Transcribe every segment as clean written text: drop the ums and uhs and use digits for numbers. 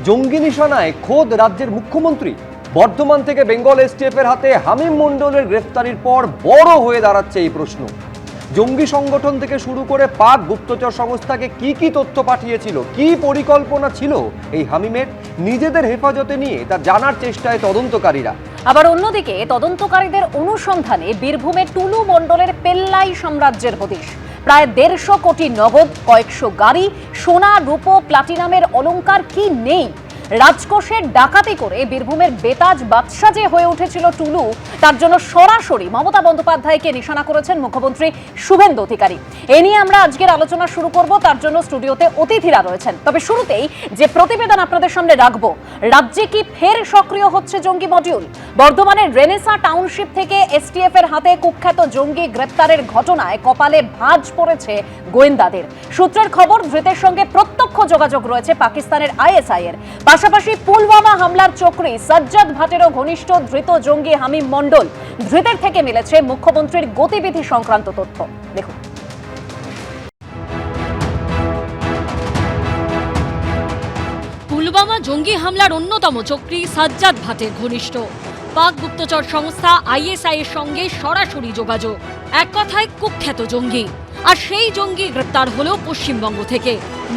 জঙ্গি নিশানায় খোদ রাজ্যের মুখ্যমন্ত্রী। বর্ধমান থেকে বেঙ্গল এসটিএফ এর হাতে হামিম মণ্ডলের গ্রেফতারির পর বড় হয়ে দাঁড়াচ্ছে এই প্রশ্ন। জঙ্গি সংগঠন থেকে শুরু করে পাক গুপ্তচর সংস্থাকে কি তথ্য পাঠিয়েছিল, কি পরিকল্পনা ছিল এই হামিমের, নিজেদের হেফাজতে নিয়ে তা জানার চেষ্টায় তদন্তকারীরা। আবার অন্যদিকে তদন্তকারীদের অনুসন্ধানে বীরভূমে টুলু মণ্ডলের পেল্লাই সাম্রাজ্যের হদিশ। প্রায় 150 কোটি নগদ, কয়েকশো গাড়ি, সোনা রূপো প্লাটিনামের অলংকার কি নেই। রাজকোষের ডাকাতি করে বীরভূমের বেতাজ বাদশা যে হয়ে উঠেছিল টুলু, তার জন্য সরাসরি মমতা বন্দ্যোপাধ্যায়কে নিশানা করেছেন মুখ্যমন্ত্রী শুভেন্দু অধিকারী। এ নিয়ে আমরা আজকের আলোচনা শুরু করব, তার জন্য স্টুডিওতে অতিথিরা রয়েছেন। তবে শুরুতেই যে প্রতিবেদন আপনাদের সামনে রাখবো, রাজ্যে কি ফের সক্রিয় হচ্ছে জঙ্গি মডিউল? বর্ধমানের রেনেসা টাউনশিপ থেকে এসটিএফ এর হাতে কুখ্যাত জঙ্গি গ্রেপ্তারের ঘটনায় কপালে ভাঁজ পড়েছে গোয়েন্দাদের। সূত্রের খবর, ধৃতের সঙ্গে প্রত্যক্ষ যোগাযোগ রয়েছে পাকিস্তানের আইএসআই এর। পাশাপাশি পুলওয়ামা হামলার চক্রী সাজ্জাদ ভাটেরও ঘনিষ্ঠ ধৃত জঙ্গি হামিম মণ্ডল। ধৃতের থেকে মিলেছে মুখ্যমন্ত্রীর গতিবিধি সংক্রান্ত তথ্য। দেখুন। পুলওয়ামা জঙ্গি হামলার অন্যতম চক্রী সাজ্জাদ ভাটের ঘনিষ্ঠ। পাক গুপ্তচর সংস্থা আইএসআই এর সঙ্গে সরাসরি যোগাযোগ। এক কথায় কুখ্যাত জঙ্গি। আর সেই জঙ্গি গ্রেপ্তার হলো পশ্চিমবঙ্গ থেকে।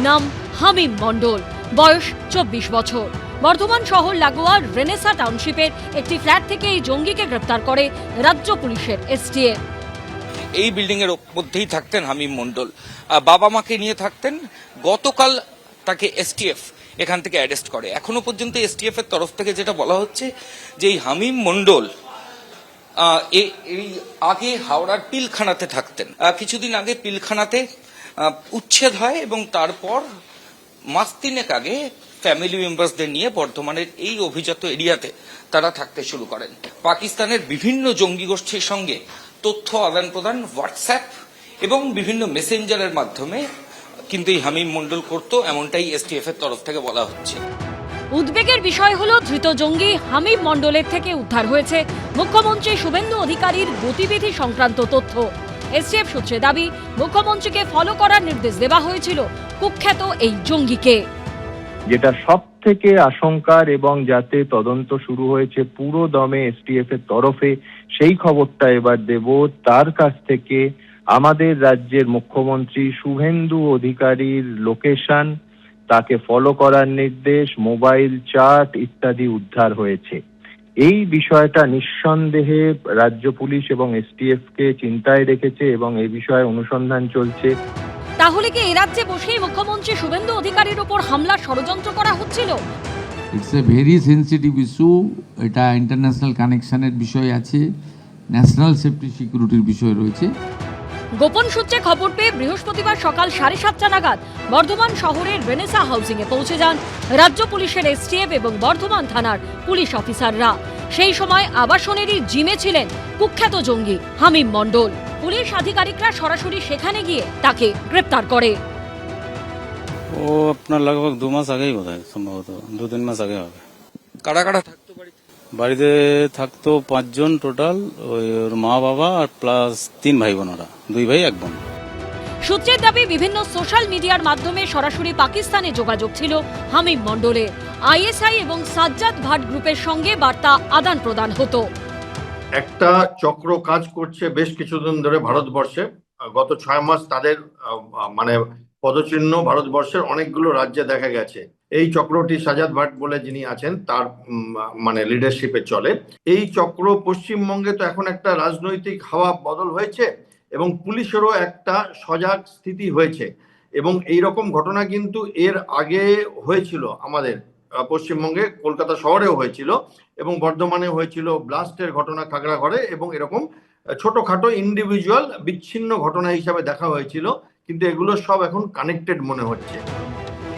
নাম হামিম মণ্ডল, বয়স 24 বছর। বর্ধমান শহর লাগোয়া রেনেসা টাউনশিপের একটি ফ্ল্যাট থেকে এই জঙ্গিকে গ্রেপ্তার করে রাজ্য পুলিশের এসটিএফ। এই বিল্ডিং এর মধ্যেই থাকতেন হামিম মণ্ডল, বাবা মাকে নিয়ে থাকতেন। গতকাল তাকে এসটিএফ এখান থেকে অ্যারেস্ট করে। এখনো পর্যন্ত এসটিএফ এর তরফ থেকে যেটা বলা হচ্ছে যে এই হামিম মণ্ডল এই আগে হাওড়ার পিলখানাতে থাকতেন। কিছুদিন আগে পিলখানাতে উচ্ছেদ হয় এবং তারপর মাস তিনেক আগে ফ্যামিলি মেম্বারসদের নিয়ে বর্ধমানের এই অভিজাত এরিয়াতে তারা থাকতে শুরু করেন। পাকিস্তানের বিভিন্ন জঙ্গি গোষ্ঠীর সঙ্গে তথ্য আদান প্রদান হোয়াটসঅ্যাপ এবং বিভিন্ন মেসেঞ্জারের মাধ্যমে কিন্তু এই হামিম মণ্ডল করত, এমনটাই এসটিএফ এর তরফ থেকে বলা হচ্ছে। উদ্বেগের বিষয় হলো ধৃত জঙ্গি হামিম মণ্ডলের থেকে উদ্ধার হয়েছে মুখ্যমন্ত্রী শুভেন্দু অধিকারীর গতিবিধি সংক্রান্ত তথ্য। এসটিএফ সূত্রে দাবি, মুখ্যমন্ত্রীকে ফলো করার নির্দেশ দেওয়া হয়েছিল কুখ্যাত এই জঙ্গিকে। যেটা সব থেকে আশঙ্কার এবং যাতে তদন্ত শুরু হয়েছে পুরো দমে এসটিএফ এর তরফে, সেই খবরটা এবার দেব। তার কাছ থেকে আমাদের রাজ্যের মুখ্যমন্ত্রী শুভেন্দু অধিকারীর লোকেশন, তাকে ফলো করার নির্দেশ, মোবাইল চার্ট ইত্যাদি উদ্ধার হয়েছে। এই বিষয়টা নিঃসন্দেহে রাজ্য পুলিশ এবং এসটিএফ কে চিন্তায় রেখেছে এবং এই বিষয়ে অনুসন্ধান চলছে। তাহলে কি এই রাজ্যে বসেই মুখ্যমন্ত্রী শুভেন্দু অধিকারীর উপর হামলার ষড়যন্ত্র করা হচ্ছিল? It's a very sensitive issue. এটা ইন্টারন্যাশনাল কানেকশনের বিষয় আছে, ন্যাশনাল সেফটি সিকিউরিটির বিষয় রয়েছে। গোপন সূত্রে খবর পেয়ে বৃহস্পতিবার সকাল 7:30 নাগাদ বর্ধমান শহরের রেনেসা হাউসিং এ পৌঁছে যান রাজ্য পুলিশের এসটিএফ এবং বর্ধমান থানার পুলিশ অফিসাররা। সেই সময় আবাসনেরই জিমে ছিলেন কুখ্যাত জঙ্গি হামিম মণ্ডল। পুলিশ আধিকারিকরা সরাসরি সেখানে গিয়ে তাকে গ্রেপ্তার করে। ও আপনার লগভগ 2 মাস আগেই বোধ হয়, সম্ভবত 2-3 মাস আগে হবে। কারা কারা থাকতো বাড়িতে? বাড়িতে থাকতো 5 জন টোটাল, ওর মা বাবা আর প্লাস 3 ভাই বোন, ওরা 2 ভাই 1 বোন। সূত্রের দাবি, বিভিন্ন সোশ্যাল মিডিয়ার মাধ্যমে সরাসরি পাকিস্তানে যোগাযোগ ছিল হামিম মণ্ডলের। আইএসআই এবং সাজ্জাদ ভাট গ্রুপের সঙ্গে বার্তা আদান প্রদান হতো। একটা চক্র কাজ করছে বেশ কিছুদিন ধরে ভারতবর্ষে। গত 6 মাস তাদের মানে পদচিহ্ন ভারতবর্ষের অনেকগুলো রাজ্যে দেখা গেছে। এই চক্রটি সাজ্জাদ ভাট বলে যিনি আছেন, তার মানে লিডারশিপে চলে এই চক্র। পশ্চিমবঙ্গে তো এখন একটা রাজনৈতিক হাওয়া বদল হয়েছে এবং পুলিশেরও একটা সজাগ স্থিতি হয়েছে এবং এই রকম ঘটনা কিন্তু এর আগে হয়েছিল আমাদের পশ্চিমবঙ্গে, কলকাতা শহরেও হয়েছিল এবং বর্ধমানে হয়েছিল ব্লাস্টের ঘটনা খাগড়াঘরে, এবং এরকম ছোটখাটো ইন্ডিভিজুয়াল বিচ্ছিন্ন ঘটনা হিসাবে দেখা হয়েছিল, কিন্তু এগুলো সব এখন কানেক্টেড মনে হচ্ছে।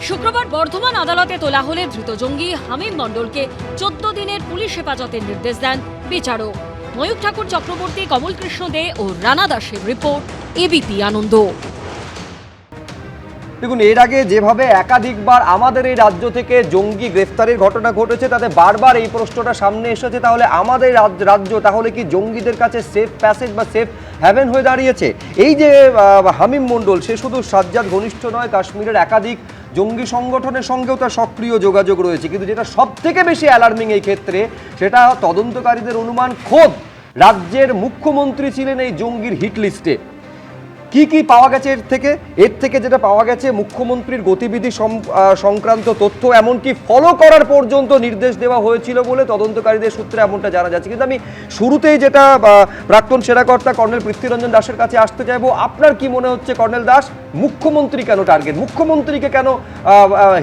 শুক্রবার বর্ধমান আদালতে তোলা হলে ধৃত জঙ্গি হামিম মণ্ডলকে 14 দিনের পুলিশ হেফাজতের নির্দেশ দেন বিচারক। ময়ূখ ঠাকুর চক্রবর্তী, কমল কৃষ্ণ দে ও রানা দাসের রিপোর্ট, এবিপি আনন্দ। দেখুন, এর আগে যেভাবে একাধিকবার আমাদের এই রাজ্য থেকে জঙ্গি গ্রেফতারের ঘটনা ঘটেছে, তাতে বারবার এই প্রশ্নটা সামনে এসেছে, তাহলে আমাদের রাজ্য তাহলে কি জঙ্গিদের কাছে সেফ প্যাসেজ বা সেফ হ্যাভেন হয়ে দাঁড়িয়েছে? এই যে হামিম মণ্ডল, সে শুধু সাজ্জাদ ঘনিষ্ঠ নয়, কাশ্মীরের একাধিক জঙ্গি সংগঠনের সঙ্গেও তার সক্রিয় যোগাযোগ রয়েছে। কিন্তু যেটা সব থেকে বেশি অ্যালার্মিং এই ক্ষেত্রে, সেটা তদন্তকারীদের অনুমান খোদ রাজ্যের মুখ্যমন্ত্রী ছিলেন এই জঙ্গির হিট লিস্টে। কি পাওয়া গেছে এর থেকে যেটা পাওয়া গেছে, মুখ্যমন্ত্রীর গতিবিধি সংক্রান্ত তথ্য এমনকি ফলো করার পর্যন্ত নির্দেশ দেওয়া হয়েছিল বলে তদন্তকারীদের সূত্রে এমনটা জানা যাচ্ছে। কিন্তু আমি শুরুতেই যেটা প্রাক্তন সেনাকর্তা কর্নেল পৃথ্বীরঞ্জন দাসের কাছে আসতে চাইবো, আপনার কি মনে হচ্ছে কর্নেল দাস, মুখ্যমন্ত্রী কেন টার্গেট, মুখ্যমন্ত্রীকে কেন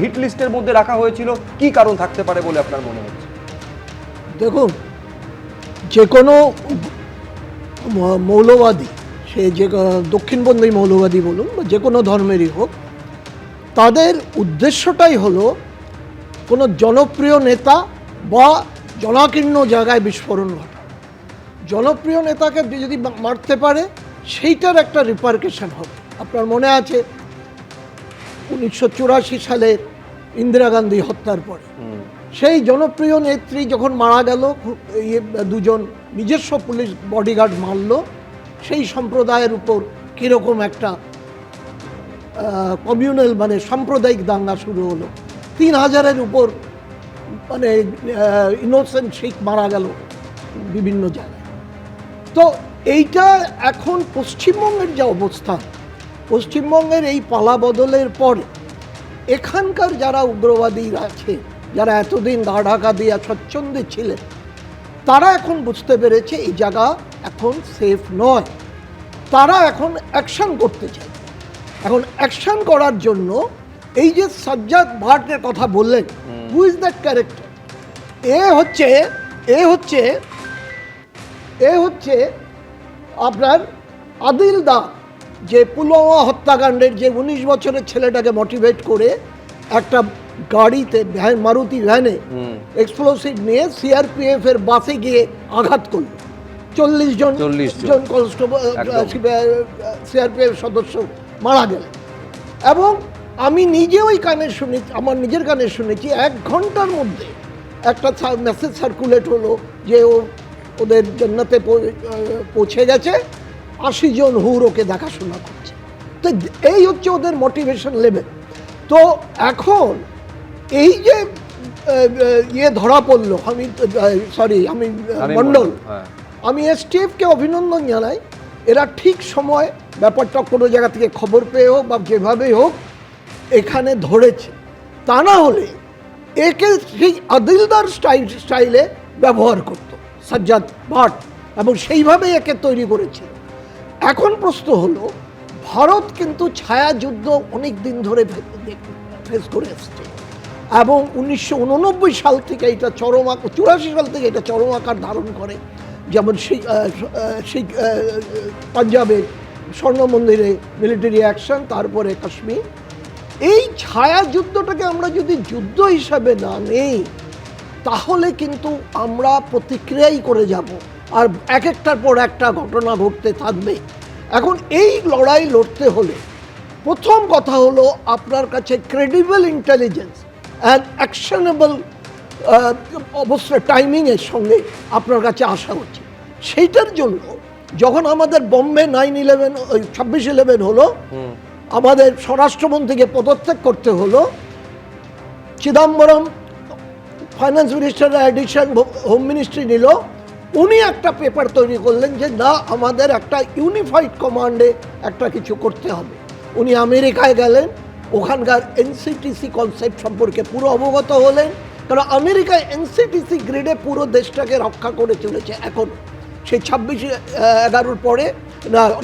হিট লিস্টের মধ্যে রাখা হয়েছিল, কি কারণ থাকতে পারে বলে আপনার মনে হচ্ছে? দেখুন, যে কোনো মৌলবাদী, সে যে দক্ষিণপন্থী মৌলবাদী বলুন বা যে কোনো ধর্মেরই হোক, তাদের উদ্দেশ্যটাই হলো কোনো জনপ্রিয় নেতা বা জনাকীর্ণ জায়গায় বিস্ফোরণ ঘটা। জনপ্রিয় নেতাকে যদি মারতে পারে, সেইটার একটা রিপারকেশন হবে। আপনার মনে আছে 1984 সালে ইন্দিরা গান্ধী হত্যার পরে সেই জনপ্রিয় নেত্রী যখন মারা গেল, দুজন নিজস্ব পুলিশ বডিগার্ড মারল, সেই সম্প্রদায়ের উপর কীরকম একটা কমিউনাল মানে সাম্প্রদায়িক দাঙ্গা শুরু হলো। 3000-এর উপর মানে ইনোসেন্ট শিখ মারা গেল বিভিন্ন জায়গায়। তো এইটা এখন পশ্চিমবঙ্গের যে অবস্থা, পশ্চিমবঙ্গের এই পালা বদলের পরে এখানকার যারা উগ্রবাদীরা আছে, যারা এতদিন গা ঢাকা দিয়ে স্বচ্ছন্দে ছিলেন, তারা এখন বুঝতে পেরেছে এই জায়গা এখন সেফ নয়। তারা এখন অ্যাকশন করতে চায়। এখন অ্যাকশন করার জন্য এই যে সাজ্জাদ ভাটের কথা বললেন, হু ইজ দ্যাট ক্যারেক্টার? এ হচ্ছে আপনার আদিল দা, যে পুলওয়ামা হত্যাকাণ্ডের যে 19 বছরের ছেলেটাকে মোটিভেট করে একটা গাড়িতে মারুতি ভ্যানে এক্সপ্লোসিভ নিয়ে সিআরপিএফ এর বাসে গিয়ে আঘাত করল। 40 জন কনস্টেবল সিআরপিএফ সদস্য মারা গেল। এবং আমি নিজে ওই কানে শুনেছি, আমার নিজের কানে শুনেছি, 1 ঘন্টার মধ্যে একটা মেসেজ সার্কুলেট হলো যে ওদের জান্নাতে পৌঁছে গেছে, 80 জন হুর ওকে দেখাশোনা করছে। তো এই হচ্ছে ওদের মোটিভেশন লেভেল। তো এখন এই যে ধরা পড়লো, আমি মণ্ডল, আমি এসটিএফকে অভিনন্দন জানাই। এরা ঠিক সময় ব্যাপারটা কোনো জায়গা থেকে খবর পেয়ে হোক বা যেভাবেই হোক এখানে ধরেছে। তা না হলে একে সেই আদিলদার স্টাইলে ব্যবহার করত সাজ্জাদ ভাট, এবং সেইভাবেই একে তৈরি করেছে। এখন প্রশ্ন হলো, ভারত কিন্তু ছায়াযুদ্ধ অনেক দিন ধরে ফেস করে এসছে, এবং 1989 সাল থেকে এটা 84 সাল থেকে এটা চরম আকার ধারণ করে। যেমন সেই পাঞ্জাবে স্বর্ণ মন্দিরে মিলিটারি অ্যাকশন, তারপরে কাশ্মীর। এই ছায়াযুদ্ধটাকে আমরা যদি যুদ্ধ হিসাবে না নেই, তাহলে কিন্তু আমরা প্রতিক্রিয়াই করে যাব, আর একটার পর একটা ঘটনা ঘটতে থাকবে। এখন এই লড়াই লড়তে হলে প্রথম কথা হলো আপনার কাছে ক্রেডিবল ইন্টেলিজেন্স অ্যান্ড অ্যাকশনেবল অবস্থা টাইমিংয়ের সঙ্গে আপনার কাছে আসা উচিত। সেইটার জন্য যখন আমাদের বোম্বে 26/11 হলো, আমাদের স্বরাষ্ট্রমন্ত্রীকে পদত্যাগ করতে হলো, চিদম্বরম ফাইন্যান্স মিনিস্টারের অ্যাডিশন হোম মিনিস্ট্রি নিল। উনি একটা পেপার তৈরি করলেন যে না, আমাদের একটা ইউনিফাইড কমান্ডে একটা কিছু করতে হবে। উনি আমেরিকায় গেলেন, ওখানকার এনসিটিসি কনসেপ্ট সম্পর্কে পুরো অবগত হলেন, কারণ আমেরিকায় এনসিটিসি গ্রিডে পুরো দেশটাকে রক্ষা করে চলেছে। এখন সেই 26/11 পরে,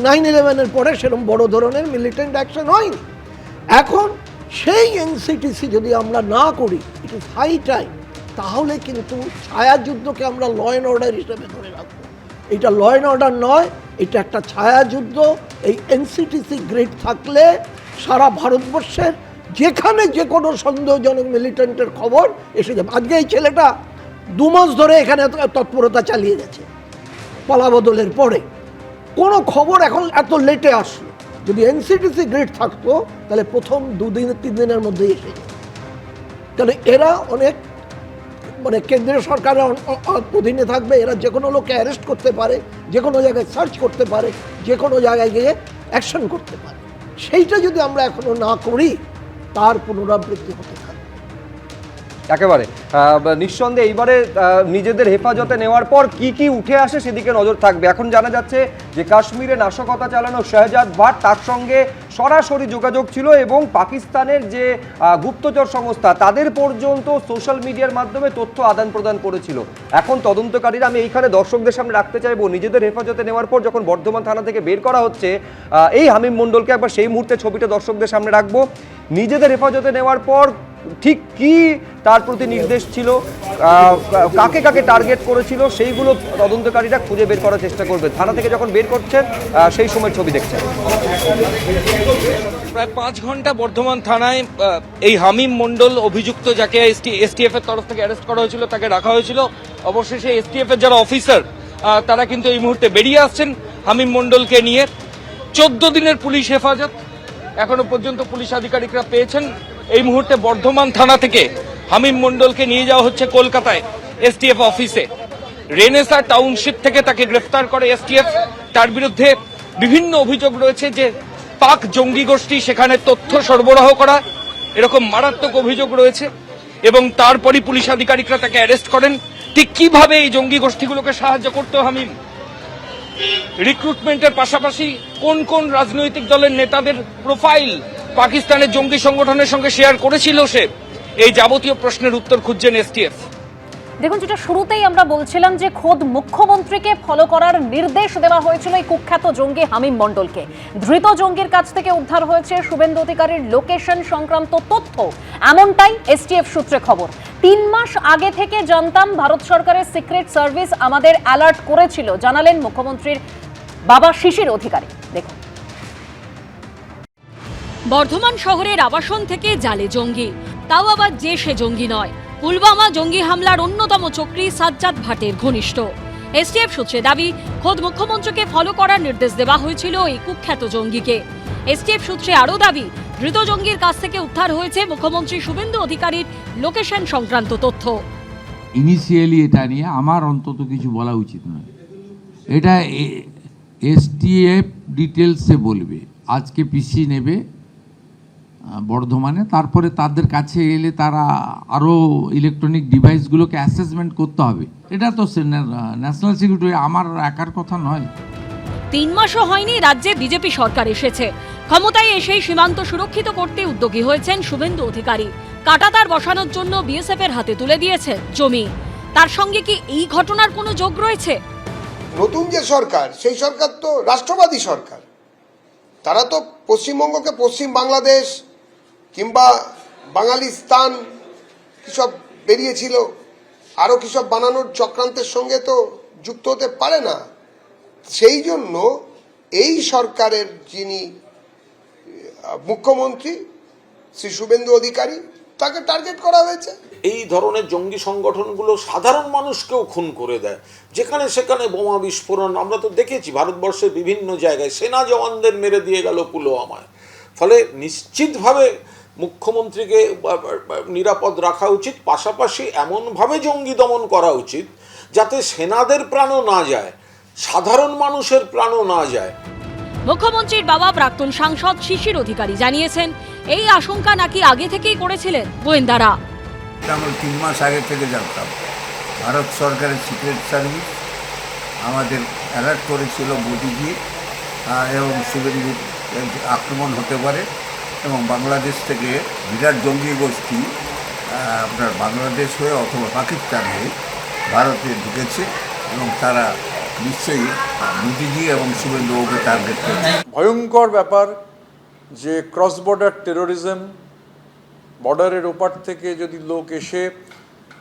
9/11-এর পরে সেরকম বড় ধরনের মিলিটেন্ট অ্যাকশন হয়নি। এখন সেই এনসিটিসি যদি আমরা না করি, ইট ইজ হাই টাইম, তাহলে কিন্তু ছায়াযুদ্ধকে আমরা ল অ্যান্ড অর্ডার হিসেবে ধরে রাখবো। এটা ল অ্যান্ড অর্ডার নয়, এটা একটা ছায়াযুদ্ধ। এই এনসিটিসি গ্রিড থাকলে সারা ভারতবর্ষের যেখানে যে কোনো সন্দেহজনক মিলিটেন্টের খবর এসে যাবে। আজকে এই ছেলেটা 2 মাস ধরে এখানে তৎপরতা চালিয়ে গেছে পালাবদলের পরে, কোনো খবর এখন এত লেটে আসলো। যদি এনসিটিসি গ্রিড থাকতো তাহলে প্রথম 2-3 দিনের মধ্যেই এসে যেত। তাহলে এরা অনেক মানে কেন্দ্রীয় সরকারের অধীনে থাকবে, এরা যে কোনো লোককে অ্যারেস্ট করতে পারে, যে কোনো জায়গায় সার্চ করতে পারে, যে কোনো জায়গায় গিয়ে অ্যাকশন করতে পারে। সেইটা যদি আমরা এখনো না করি, তার পুনরাবৃত্তি হতে থাকে। একেবারে নিঃসন্দেহে এইবারে নিজেদের হেফাজতে নেওয়ার পর কি কি উঠে আসে সেদিকে নজর থাকবে। এখন জানা যাচ্ছে যে কাশ্মীরে নাশকতা চালানো শাহজাদ ভাট, তার সঙ্গে সরাসরি যোগাযোগ ছিল এবং পাকিস্তানের যে গুপ্তচর সংস্থা তাদের পর্যন্ত সোশ্যাল মিডিয়ার মাধ্যমে তথ্য আদান প্রদান করেছিল। এখন তদন্তকারীরা, আমি এইখানে দর্শকদের সামনে রাখতে চাইবো, নিজেদের হেফাজতে নেওয়ার পর যখন বর্ধমান থানা থেকে বের করা হচ্ছে এই হামিম মণ্ডলকে, একবার সেই মুহূর্তে ছবিটা দর্শকদের সামনে রাখবো। নিজেদের হেফাজতে নেওয়ার পর ঠিক কি তার প্রতি নির্দেশ ছিল, কাকে কাকে টার্গেট করেছিল, সেইগুলো তদন্তকারীরা খুঁজে বের করার চেষ্টা করবে। থানা থেকে যখন বের করছেন সেই সময় ছবি দেখছেন। প্রায় 5 ঘন্টা বর্ধমান থানায় এই হামিম মণ্ডল অভিযুক্ত, যাকে এসটিএফ এর তরফ থেকে অ্যারেস্ট করা হয়েছিল, তাকে রাখা হয়েছিল। অবশেষে এসটিএফ এর যারা অফিসার তারা কিন্তু এই মুহূর্তে বেরিয়ে আসছেন হামিম মণ্ডলকে নিয়ে। 14 দিনের পুলিশ হেফাজত এখনো পর্যন্ত পুলিশ আধিকারিকরা পেয়েছেন। এই মুহূর্তে বর্ধমান থানা থেকে হামিম মণ্ডলকে নিয়ে যাওয়া হচ্ছে কলকাতায় এসটিএফ অফিসে। রেনেসা টাউনশিপ থেকে তাকে গ্রেফতার করে এসটিএফ। তার বিরুদ্ধে বিভিন্ন অভিযোগ রয়েছে যে পাক জঙ্গি গোষ্ঠী সেখানে তথ্য সরবরাহ করা, এরকম মারাত্মক অভিযোগ রয়েছে। এবং তারপরই পুলিশ আধিকারিকরা তাকে অ্যারেস্ট করেন। ঠিক কিভাবে এই জঙ্গি গোষ্ঠীগুলোকে সাহায্য করতে হামিম, রিক্রুটমেন্টের পাশাপাশি কোন কোন রাজনৈতিক দলের নেতাদের প্রোফাইল পাকিস্তানের জঙ্গি সংগঠনের সঙ্গে শেয়ার করেছিল সে, এই যাবতীয় প্রশ্নের উত্তর খুঁজছেন এসটিএফ। দেখুন, যেটা শুরুতেই আমরা বলছিলাম যে খোদ মুখ্যমন্ত্রীকে ফলো করার নির্দেশ দেওয়া হয়েছিল এই কুখ্যাত জঙ্গি হামিম মণ্ডলকে। ধৃত জঙ্গির কাছ থেকে উদ্ধার হয়েছে শুভেন্দু অধিকারীর লোকেশন সংক্রান্ত তথ্য, এমনটাই এসটিএফ সূত্রে খবর। 3 মাস আগে থেকে জানতাম, ভারত সরকারের সিক্রেট সার্ভিস আমাদের অ্যালার্ট করেছিল, জানালেন মুখ্যমন্ত্রীর বাবা শিশির অধিকারী। দেখুন, বর্ধমান শহরের আবাসন থেকে জালে জঙ্গি, তাও আবার যে সে জঙ্গি নয়, পুলওয়ামা জঙ্গি হামলার অন্যতম চক্রী সাজ্জাদ ভাটের ঘনিষ্ঠ। এসটিএফ সূত্রে দাবি, খোদ মুখ্যমন্ত্রীকে ফলো করার নির্দেশ দেওয়া হয়েছিল এই কুখ্যাত জঙ্গিকে। এসটিএফ সূত্রে আরও দাবি, ধৃত জঙ্গির কাছ থেকে উদ্ধার হয়েছে মুখ্যমন্ত্রী শুভেন্দু অধিকারীর লোকেশন সংক্রান্ত তথ্য। ইনিশিয়ালি এটা নিয়ে আমার অন্তত কিছু বলা উচিত নয়, এটা এসটিএফ ডিটেলসে বলবে। আজকে পিসি নেবে বর্ধমানে, তারপরে তাদের কাছে এলে তারা আরও ইলেকট্রনিক ডিভাইসগুলোকে অ্যাসেসমেন্ট করতে হবে। এটা তো ন্যাশনাল সিকিউরিটি, আমার একার কথা নয়। 3 মাসও হয়নি রাজ্যে বিজেপি সরকার এসেছে। ক্ষমতায় এসেই সীমান্ত সুরক্ষিত করতে উদ্যোগী হয়েছেন শুভেন্দু অধিকারী। কাঁটাতার বসানোর জন্য বিএসএফ এর হাতে তুলে দিয়েছেন জমি। তার সঙ্গে কি এই ঘটনার কোনো যোগ রয়েছে? নতুন যে সরকার, সেই সরকার তো রাষ্ট্রবাদী সরকার। তারা তো পশ্চিমবঙ্গকে পশ্চিম বাংলাদেশ কিংবা বাঙালিস্তান কিসব বেরিয়েছিল, আরও কিসব বানানোর চক্রান্তের সঙ্গে তো যুক্ত হতে পারে না। সেই জন্য এই সরকারের যিনি মুখ্যমন্ত্রী শ্রী শুভেন্দু অধিকারী, তাকে টার্গেট করা হয়েছে। এই ধরনের জঙ্গি সংগঠনগুলো সাধারণ মানুষকেও খুন করে দেয়, যেখানে সেখানে বোমা বিস্ফোরণ আমরা তো দেখেছি ভারতবর্ষের বিভিন্ন জায়গায়। সেনা জওয়ানদের মেরে দিয়ে গেল পুলওয়ামায়। ফলে নিশ্চিতভাবে মুখ্যমন্ত্রীকে নিরাপদ রাখা উচিত, পাশাপাশি এমনভাবে জঙ্গি দমন করা উচিত যাতে সেনাদের প্রাণও না যায়, সাধারণ মানুষের প্রাণও না যায়। মুখ্যমন্ত্রীর বাবা প্রাক্তন সাংসদ শিশির অধিকারী জানিয়েছেন, এই আশঙ্কা নাকি আগে থেকেই করেছিলেন গোয়েন্দারা। আমরা 3 মাস আগে থেকে জানতাম, ভারত সরকারের সিক্রেট সার্ভিস আমাদের অ্যালার্ট করেছিল মোদিজি এবং শুভেন্দুর আক্রমণ হতে পারে, এবং বাংলাদেশ থেকে বিরাট জঙ্গি গোষ্ঠী আপনার বাংলাদেশ হয়ে অথবা পাকিস্তান হয়ে ভারতে ঢুকেছে, এবং তারা নিশ্চয়ই মোদিজি এবং শুভেন্দুকে টার্গেট করেছে। ভয়ঙ্কর ব্যাপার যে ক্রস বর্ডার টেরোরিজম, বর্ডারের ওপার থেকে যদি লোক এসে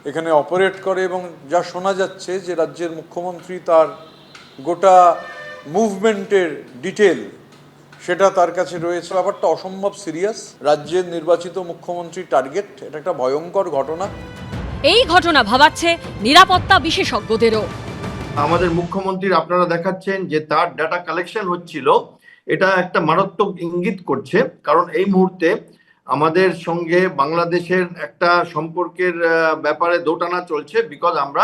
এখানে অপারেট করে, এবং যা শোনা যাচ্ছে যে রাজ্যের মুখ্যমন্ত্রী তার গোটা মুভমেন্টের ডিটেল সেটা তার কাছে রয়েছে। ব্যাপারটা অসম্ভব সিরিয়াস। রাজ্যের নির্বাচিত মুখ্যমন্ত্রী টার্গেট, এটা একটা ভয়ঙ্কর ঘটনা। এই ঘটনা ভাবাচ্ছে নিরাপত্তা বিশেষজ্ঞদেরও। আমাদের মুখ্যমন্ত্রীর আপনারা দেখাচ্ছেন যে তার ডাটা কালেকশন হচ্ছিল, এটা একটা মারাত্মক ইঙ্গিত করছে। কারণ এই মুহূর্তে আমাদের সঙ্গে বাংলাদেশের একটা সম্পর্কের ব্যাপারে দোটানা চলছে, বিকজ আমরা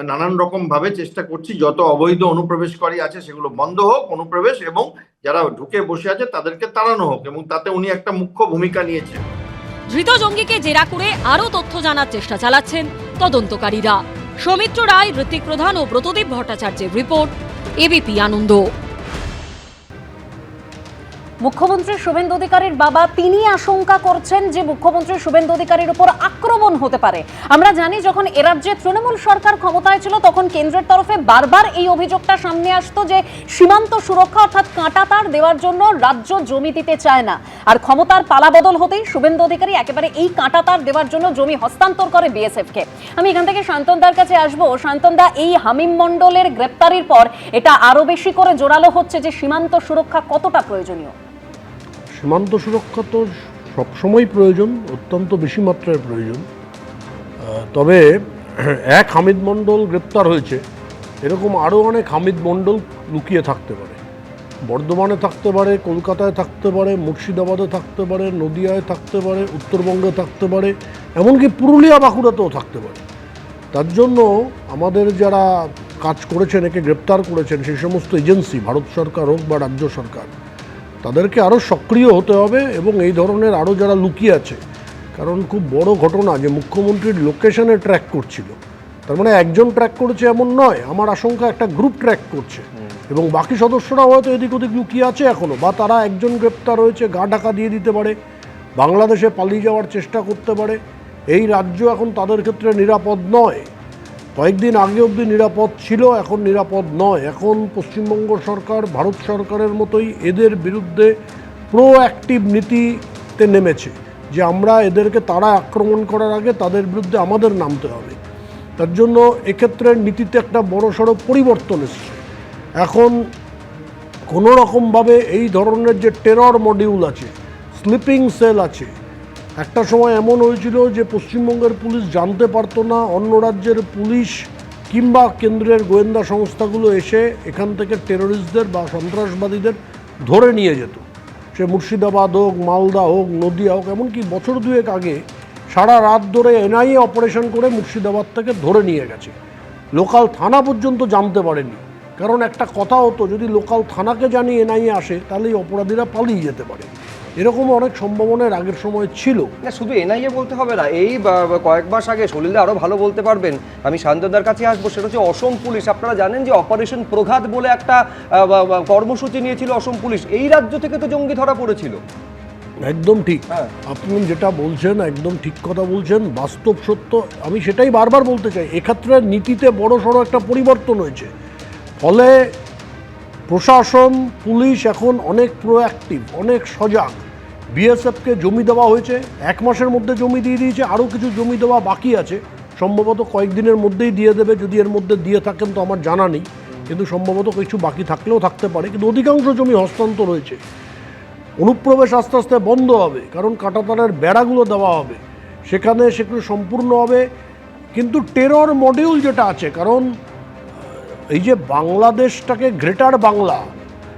নানান রকম ভাবে চেষ্টা করছি যত অবৈধ অনুপ্রবেশকারী আছে সেগুলো বন্ধ হোক অনুপ্রবেশ, এবং যারা ঢুকে বসে আছে তাদেরকে তাড়ানো হোক, এবং তাতে উনি একটা মুখ্য ভূমিকা নিয়েছেন। ধৃত জঙ্গিকে জেরা করে আরও তথ্য জানার চেষ্টা চালাচ্ছেন তদন্তকারীরা। সৌমিত্র রায়, ঋত্বিক প্রধান ও ব্রতদীপ ভট্টাচার্যের রিপোর্ট, এবিপি আনন্দ। মুখ্যমন্ত্রী শুভেন্দু অধিকারীর বাবা তিনি আশঙ্কা করছেন যে মুখ্যমন্ত্রী শুভেন্দু অধিকারীর উপর আক্রমণ হতে পারে। আমরা জানি যখন এ রাজ্যে তৃণমূল সরকার ক্ষমতায় ছিল তখন কেন্দ্রের তরফে বারবার এই অভিযোগটা সামনে আসতো যে সীমান্ত সুরক্ষা অর্থাৎ কাঁটাতার দেওয়ার জন্য রাজ্য জমি দিতে চায় না, আর ক্ষমতার পালাবদল হতেই শুভেন্দু অধিকারী একেবারে এই কাঁটাতার দেওয়ার জন্য জমি হস্তান্তর করে বিএসএফকে। আমি এখান থেকে শান্তনদার কাছে আসবো। শান্তনদা, এই হামিম মণ্ডলের গ্রেপ্তারির পর এটা আরো বেশি করে জোরালো হচ্ছে যে সীমান্ত সুরক্ষা কতটা প্রয়োজনীয়। সীমান্ত সুরক্ষা তো সবসময় প্রয়োজন, অত্যন্ত বেশি মাত্রায় প্রয়োজন। তবে এক হামিদ মণ্ডল গ্রেপ্তার হয়েছে, এরকম আরও অনেক হামিদ মণ্ডল লুকিয়ে থাকতে পারে। বর্ধমানে থাকতে পারে, কলকাতায় থাকতে পারে, মুর্শিদাবাদে থাকতে পারে, নদিয়ায় থাকতে পারে, উত্তরবঙ্গে থাকতে পারে, এমনকি পুরুলিয়া বাঁকুড়াতেও থাকতে পারে। তার জন্য আমাদের যারা কাজ করেছেন, একে গ্রেপ্তার করেছেন, সেই সমস্ত এজেন্সি, ভারত সরকার হোক বা রাজ্য সরকার, তাদেরকে আরও সক্রিয় হতে হবে এবং এই ধরনের আরও যারা লুকিয়ে আছে, কারণ খুব বড় ঘটনা যে মুখ্যমন্ত্রীর লোকেশনে ট্র্যাক করছিল, তার মানে একজন ট্র্যাক করেছে এমন নয়, আমার আশঙ্কা একটা গ্রুপ ট্র্যাক করছে এবং বাকি সদস্যরা হয়তো এদিক ওদিক লুকিয়ে আছে এখনও, বা তারা একজন গ্রেপ্তার হয়েছে গা ঢাকা দিয়ে দিতে পারে, বাংলাদেশে পালিয়ে যাওয়ার চেষ্টা করতে পারে। এই রাজ্য এখন তাদের ক্ষেত্রে নিরাপদ নয়। কয়েকদিন আগে অবধি নিরাপদ ছিল, এখন নিরাপদ নয়। এখন পশ্চিমবঙ্গ সরকার ভারত সরকারের মতোই এদের বিরুদ্ধে প্রোঅ্যাক্টিভ নীতিতে নেমেছে যে আমরা এদেরকে তারা আক্রমণ করার আগে তাদের বিরুদ্ধে আমাদের নামতে হবে। তার জন্য এক্ষেত্রে নীতিতে একটা বড়সড় পরিবর্তন এসেছে। এখন কোনো রকমভাবে এই ধরনের যে টেরর মডিউল আছে, স্লিপিং সেল আছে, একটা সময় এমন হয়েছিল যে পশ্চিমবঙ্গের পুলিশ জানতে পারতো না, অন্য রাজ্যের পুলিশ কিংবা কেন্দ্রের গোয়েন্দা সংস্থাগুলো এসে এখান থেকে টেররিস্টদের বা সন্ত্রাসবাদীদের ধরে নিয়ে যেত। সে মুর্শিদাবাদ হোক, মালদা হোক, নদিয়া হোক, এমনকি বছর দুয়েক আগে সারা রাত ধরে এনআইএ অপারেশন করে মুর্শিদাবাদ থেকে ধরে নিয়ে গেছে। লোকাল থানা পর্যন্ত জানতে পারেনি, কারণ একটা কথা হতো যদি লোকাল থানাকে জানিয়ে এনআইএ আসে তাহলে এই অপরাধীরা পালিয়ে যেতে পারে। এরকম অনেক সম্ভাবনার আগের সময় ছিল। না, শুধু এনআইএ বলতে হবে না, এই কয়েক মাস আগে সলিলদা আরও ভালো বলতে পারবেন, আমি শান্তদার কাছে আসবো, সেটা হচ্ছে অসম পুলিশ। আপনারা জানেন যে অপারেশন প্রঘাত বলে একটা কর্মসূচি নিয়েছিল অসম পুলিশ, এই রাজ্য থেকে তো জঙ্গি ধরা পড়েছিল। একদম ঠিক, আপনি যেটা বলছেন একদম ঠিক কথা বলছেন, বাস্তব সত্য। আমি সেটাই বারবার বলতে চাই, এক্ষেত্রে নীতিতে বড় সড়ো একটা পরিবর্তন হয়েছে। ফলে প্রশাসন, পুলিশ এখন অনেক প্রোঅ্যাক্টিভ, অনেক সজাগ। বিএসএফকে জমি দেওয়া হয়েছে, 1 মাসের মধ্যে জমি দিয়ে দিয়েছে, আরও কিছু জমি দেওয়া বাকি আছে, সম্ভবত কয়েকদিনের মধ্যেই দিয়ে দেবে, যদি এর মধ্যে দিয়ে থাকেন তো আমার জানা নেই, কিন্তু সম্ভবত কিছু বাকি থাকলেও থাকতে পারে। কিন্তু অধিকাংশ জমি হস্তান্তর হয়েছে। অনুপ্রবেশ আস্তে আস্তে বন্ধ হবে, কারণ কাঁটাতারের বেড়াগুলো দেওয়া হবে, সেখানে সেগুলো সম্পূর্ণ হবে। কিন্তু টেরর মডিউল যেটা আছে, কারণ এই যে বাংলাদেশটাকে গ্রেটার বাংলা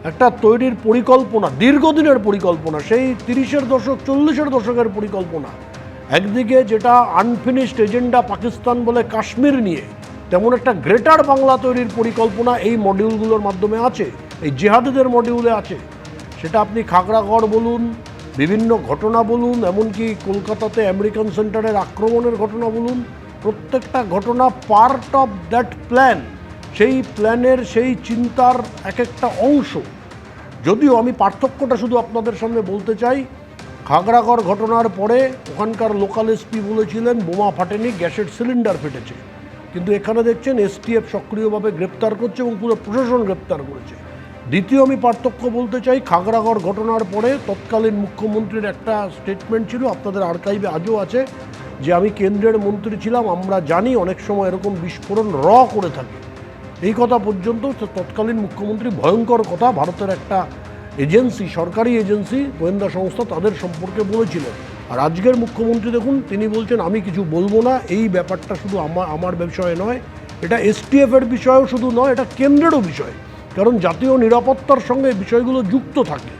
একটা তৈরির পরিকল্পনা, দীর্ঘদিনের পরিকল্পনা, সেই 30-এর দশক 40-এর দশকের পরিকল্পনা, একদিকে যেটা আনফিনিশড এজেন্ডা পাকিস্তান বলে কাশ্মীর নিয়ে, তেমন একটা গ্রেটার বাংলা তৈরির পরিকল্পনা এই মডিউলগুলোর মাধ্যমে আছে, এই জিহাদিদের মডিউলে আছে। সেটা আপনি খাগড়াগড় বলুন, বিভিন্ন ঘটনা বলুন, এমনকি কলকাতাতে আমেরিকান সেন্টারের আক্রমণের ঘটনা বলুন, প্রত্যেকটা ঘটনা পার্ট অফ দ্যাট প্ল্যান। সেই প্ল্যানের, সেই চিন্তার এক একটা অংশ। যদিও আমি পার্থক্যটা শুধু আপনাদের সামনে বলতে চাই, খাগড়াগড় ঘটনার পরে ওখানকার লোকাল এসপি বলেছিলেন বোমা ফাটেনি, গ্যাসের সিলিন্ডার ফেটেছে, কিন্তু এখানে দেখছেন এসটিএফ সক্রিয়ভাবে গ্রেপ্তার করছে এবং পুরো প্রশাসন গ্রেপ্তার করেছে। দ্বিতীয় আমি পার্থক্য বলতে চাই, খাগড়াগড় ঘটনার পরে তৎকালীন মুখ্যমন্ত্রীর একটা স্টেটমেন্ট ছিল, আপনাদের আর্কাইভে আজও আছে, যে আমি কেন্দ্রের মন্ত্রী ছিলাম, আমরা জানি অনেক সময় এরকম বিস্ফোরণ করে থাকে। এই কথা পর্যন্ত তৎকালীন মুখ্যমন্ত্রী ভয়ঙ্কর কথা ভারতের একটা এজেন্সি, সরকারি এজেন্সি, গোয়েন্দা সংস্থা, তাদের সম্পর্কে বলেছিলেন। আর আজকের মুখ্যমন্ত্রী দেখুন, তিনি বলছেন আমি কিছু বলবো না। এই ব্যাপারটা শুধু আমার বিষয়ে নয়, এটা এসটিএফের বিষয়েও শুধু নয়, এটা কেন্দ্রেরও বিষয়, কারণ জাতীয় নিরাপত্তার সঙ্গে বিষয়গুলো যুক্ত থাকে।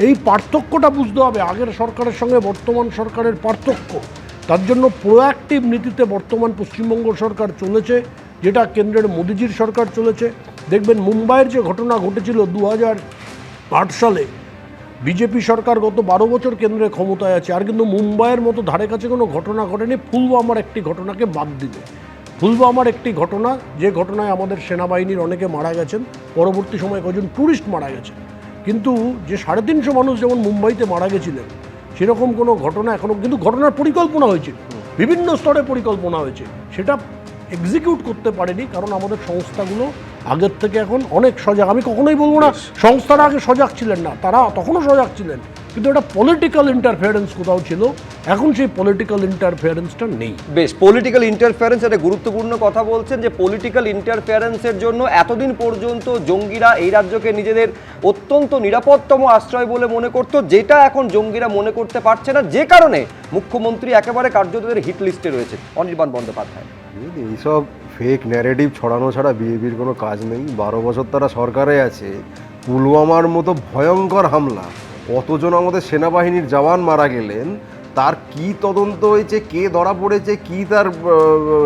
এই পার্থক্যটা বুঝতে হবে, আগের সরকারের সঙ্গে বর্তমান সরকারের পার্থক্য। তার জন্য প্রোঅ্যাক্টিভ নীতিতে বর্তমান পশ্চিমবঙ্গ সরকার চলেছে, যেটা কেন্দ্রের মোদিজির সরকার চলেছে। দেখবেন মুম্বাইয়ের যে ঘটনা ঘটেছিল 2008 সালে, বিজেপি সরকার গত 12 বছর কেন্দ্রে ক্ষমতায় আছে, আর কিন্তু মুম্বাইয়ের মতো ধারে কাছে কোনো ঘটনা ঘটেনি, পুলওয়ামার একটি ঘটনাকে বাদ দিলে। পুলওয়ামার একটি ঘটনা, যে ঘটনায় আমাদের সেনাবাহিনীর অনেকে মারা গেছেন, পরবর্তী সময়ে কজন ট্যুরিস্ট মারা গেছেন, কিন্তু যে 350 মানুষ যেমন মুম্বাইতে মারা গেছিলেন সেরকম কোনো ঘটনা এখনও, কিন্তু ঘটনার পরিকল্পনা হয়েছিল, বিভিন্ন স্তরে পরিকল্পনা হয়েছে, সেটা এক্সিকিউট করতে পারেনি, কারণ আমাদের সংস্থাগুলো আগের থেকে এখন অনেক সজাগ। আমি কখনোই বলবো না সংস্থারা আগে সজাগ ছিলেন না, তারা তখনও সজাগ ছিলেন, কিন্তু এটা পলিটিক্যাল ইন্টারফেয়ারেন্স কোথাও ছিল, এখন সেই পলিটিক্যাল ইন্টারফেয়ারেন্সটা নেই। বেশ, পলিটিক্যাল ইন্টারফেয়ারেন্স একটা গুরুত্বপূর্ণ কথা বলছেন, যে পলিটিক্যাল ইন্টারফেয়ারেন্সের জন্য এতদিন পর্যন্ত জঙ্গিরা এই রাজ্যকে নিজেদের অত্যন্ত নিরাপদতম আশ্রয় বলে মনে করত, যেটা এখন জঙ্গিরা মনে করতে পারছে না, যে কারণে মুখ্যমন্ত্রী একেবারে কার্যত হিট লিস্টে রয়েছে অনির্বাণ বন্দ্যোপাধ্যায়। এইসব ফেক ন্যারেটিভ ছড়ানো ছাড়া বিজেপির কোনো কাজ নেই। 12 বছর তারা সরকারে আছে, পুলওয়ামার মতো ভয়ঙ্কর হামলা, কতজন আমাদের সেনাবাহিনীর জওয়ান মারা গেলেন, তার কি তদন্ত হয়েছে, কে ধরা পড়েছে, কি তার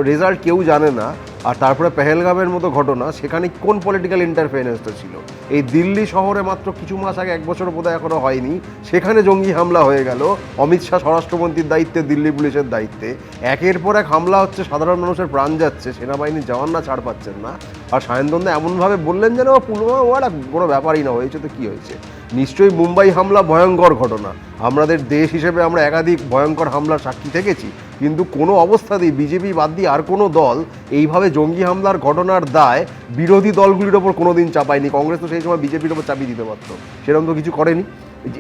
রেজাল্ট কেউ জানে না। আর তারপরে পেহেলগামের মতো ঘটনা, সেখানে কোন পলিটিক্যাল ইন্টারফেয়ারেন্সটা ছিল? এই দিল্লি শহরে মাত্র কিছু মাস আগে, 1 বছর বোধহয় এখনো হয়নি, সেখানে জঙ্গি হামলা হয়ে গেল, অমিত শাহ স্বরাষ্ট্রমন্ত্রীর দায়িত্বে, দিল্লি পুলিশের দায়িত্বে। একের পর এক হামলা হচ্ছে, সাধারণ মানুষের প্রাণ যাচ্ছে, সেনাবাহিনীর জওয়ানরা ছাড় পাচ্ছেন না। আর সায়ন্তন এমনভাবে বললেন যেন পুলওয়ামা কোনো ব্যাপারই না, হয়েছে তো কী হয়েছে। নিশ্চয়ই মুম্বাই হামলা ভয়ঙ্কর ঘটনা, আমাদের দেশ হিসেবে আমরা একাধিক ভয়ঙ্কর হামলার সাক্ষী থেকেছি, কিন্তু কোনো অবস্থাতেই বিজেপি বাদ দিয়ে আর কোনো দল এইভাবে জঙ্গি হামলার ঘটনার দায় বিরোধী দলগুলির ওপর কোনোদিন চাপায়নি। কংগ্রেস তো সেই সময় বিজেপির ওপর চাপিয়ে দিতে পারত, সেরকম তো কিছু করেনি।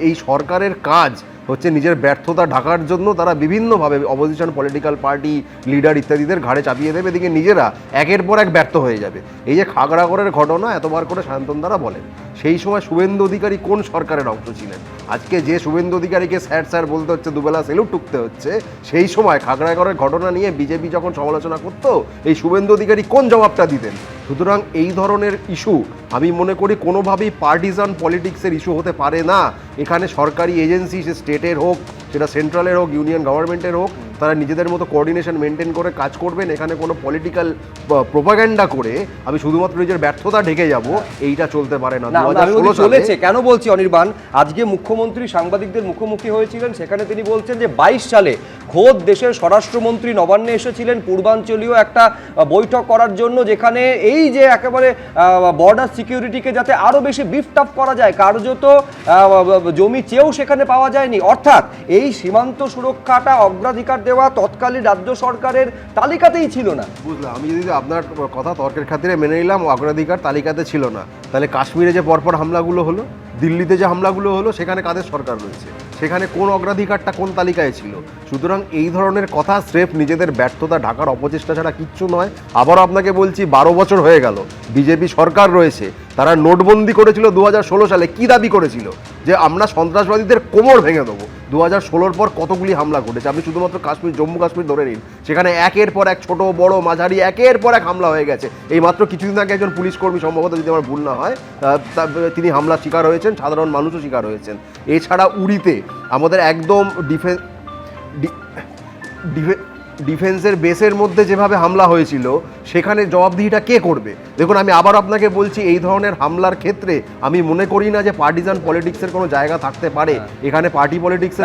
এই সরকারের কাজ হচ্ছে নিজের ব্যর্থতা ঢাকার জন্য তারা বিভিন্নভাবে অপোজিশন পলিটিক্যাল পার্টি লিডার ইত্যাদিদের ঘাড়ে চাপিয়ে দেবে, এদিকে নিজেরা একের পর এক ব্যর্থ হয়ে যাবে। এই যে খাগড়াগড়ের ঘটনা এতবার করে সায়ন্তন দ্বারা বলেন, সেই সময় শুভেন্দু অধিকারী কোন সরকারের অংশ ছিলেন? আজকে যে শুভেন্দু অধিকারীকে স্যার স্যার বলতে হচ্ছে, দুবেলা সেলুট টুকতে হচ্ছে, সেই সময় খাগড়াগড়ের ঘটনা নিয়ে বিজেপি যখন সমালোচনা করতো, এই শুভেন্দু অধিকারী কোন জবাবটা দিতেন? সুতরাং এই ধরনের ইস্যু আমি মনে করি কোনোভাবেই পার্টিজান পলিটিক্সের ইস্যু হতে পারে না। এখানে সরকারি এজেন্সি, সে স্টেটের হোক, সেটা সেন্ট্রালের হোক, ইউনিয়ন গভর্নমেন্টের হোক, তারা নিজেদের মতো কোঅর্ডিনেশন মেনটেন করে কাজ করবেন। এখানে কোনো পলিটিক্যাল প্রোপাগান্ডা করে আমি শুধুমাত্র নিজের ব্যর্থতা ঢেকে যাব, এইটা চলতে পারে না। চলেছে কেন বলছি অনির্বাণ, আজকে মুখ্যমন্ত্রী সাংবাদিকদের মুখোমুখি হয়েছিলেন, সেখানে তিনি বলছেন যে 22 সালে খোদ দেশের স্বরাষ্ট্রমন্ত্রী নবান্নে এসেছিলেন পূর্বাঞ্চলীয় একটা বৈঠক করার জন্য, যেখানে এই যে একেবারে বর্ডার সিকিউরিটিকে যাতে আরো বেশি বিফট আপ করা যায়, কার্যত জমি চেয়েও সেখানে পাওয়া যায়নি। অর্থাৎ এই সীমান্ত সুরক্ষাটা অগ্রাধিকার দেওয়া তৎকালীন রাজ্য সরকারের তালিকাতেই ছিল না। বুঝলাম, আমি যদি আপনার কথা তর্কের খাতিরে মেনে নিলাম অগ্রাধিকার তালিকাতে ছিল না, তাহলে কাশ্মীরে যে পরপর হামলাগুলো হলো, দিল্লিতে যে হামলাগুলো হলো, সেখানে কাদের সরকার রয়েছে? সেখানে কোন অগ্রাধিকারটা কোন তালিকায় ছিল? সুতরাং এই ধরনের কথা স্রেফ নিজেদের ব্যর্থতা ঢাকার অপচেষ্টা ছাড়া কিচ্ছু নয়। আবারও আপনাকে বলছি, 12 বছর হয়ে গেল বিজেপি সরকার রয়েছে, তারা নোটবন্দি করেছিল 2016 সালে, কি দাবি করেছিল? যে আমরা সন্ত্রাসবাদীদের কোমর ভেঙে দেবো। 2016-র পর কতগুলি হামলা ঘটেছে, আপনি শুধুমাত্র কাশ্মীর, জম্মু কাশ্মীর ধরে নিন, সেখানে একের পর এক ছোট বড় মাঝারি একের পর এক হামলা হয়ে গেছে। এই মাত্র কিছুদিন আগে একজন পুলিশ কর্মী, সম্ভবত যদি আমার ভুল না হয়, তিনি হামলার শিকার হয়েছেন, সাধারণ মানুষও শিকার হয়েছেন। এছাড়া উড়িতে আমাদের একদম ডিফেন্সের বেসের মধ্যে যেভাবে হামলা হয়েছিল, সেখানে জবাবদিহিটা কে করবে? দেখুন, আমি আবার আপনাকে বলছি, এই ধরনের হামলার ক্ষেত্রে আমি মনে করি না যে পার্টিজান পলিটিক্সের কোনো জায়গা থাকতে পারে। এখানে পার্টি পলিটিক্সের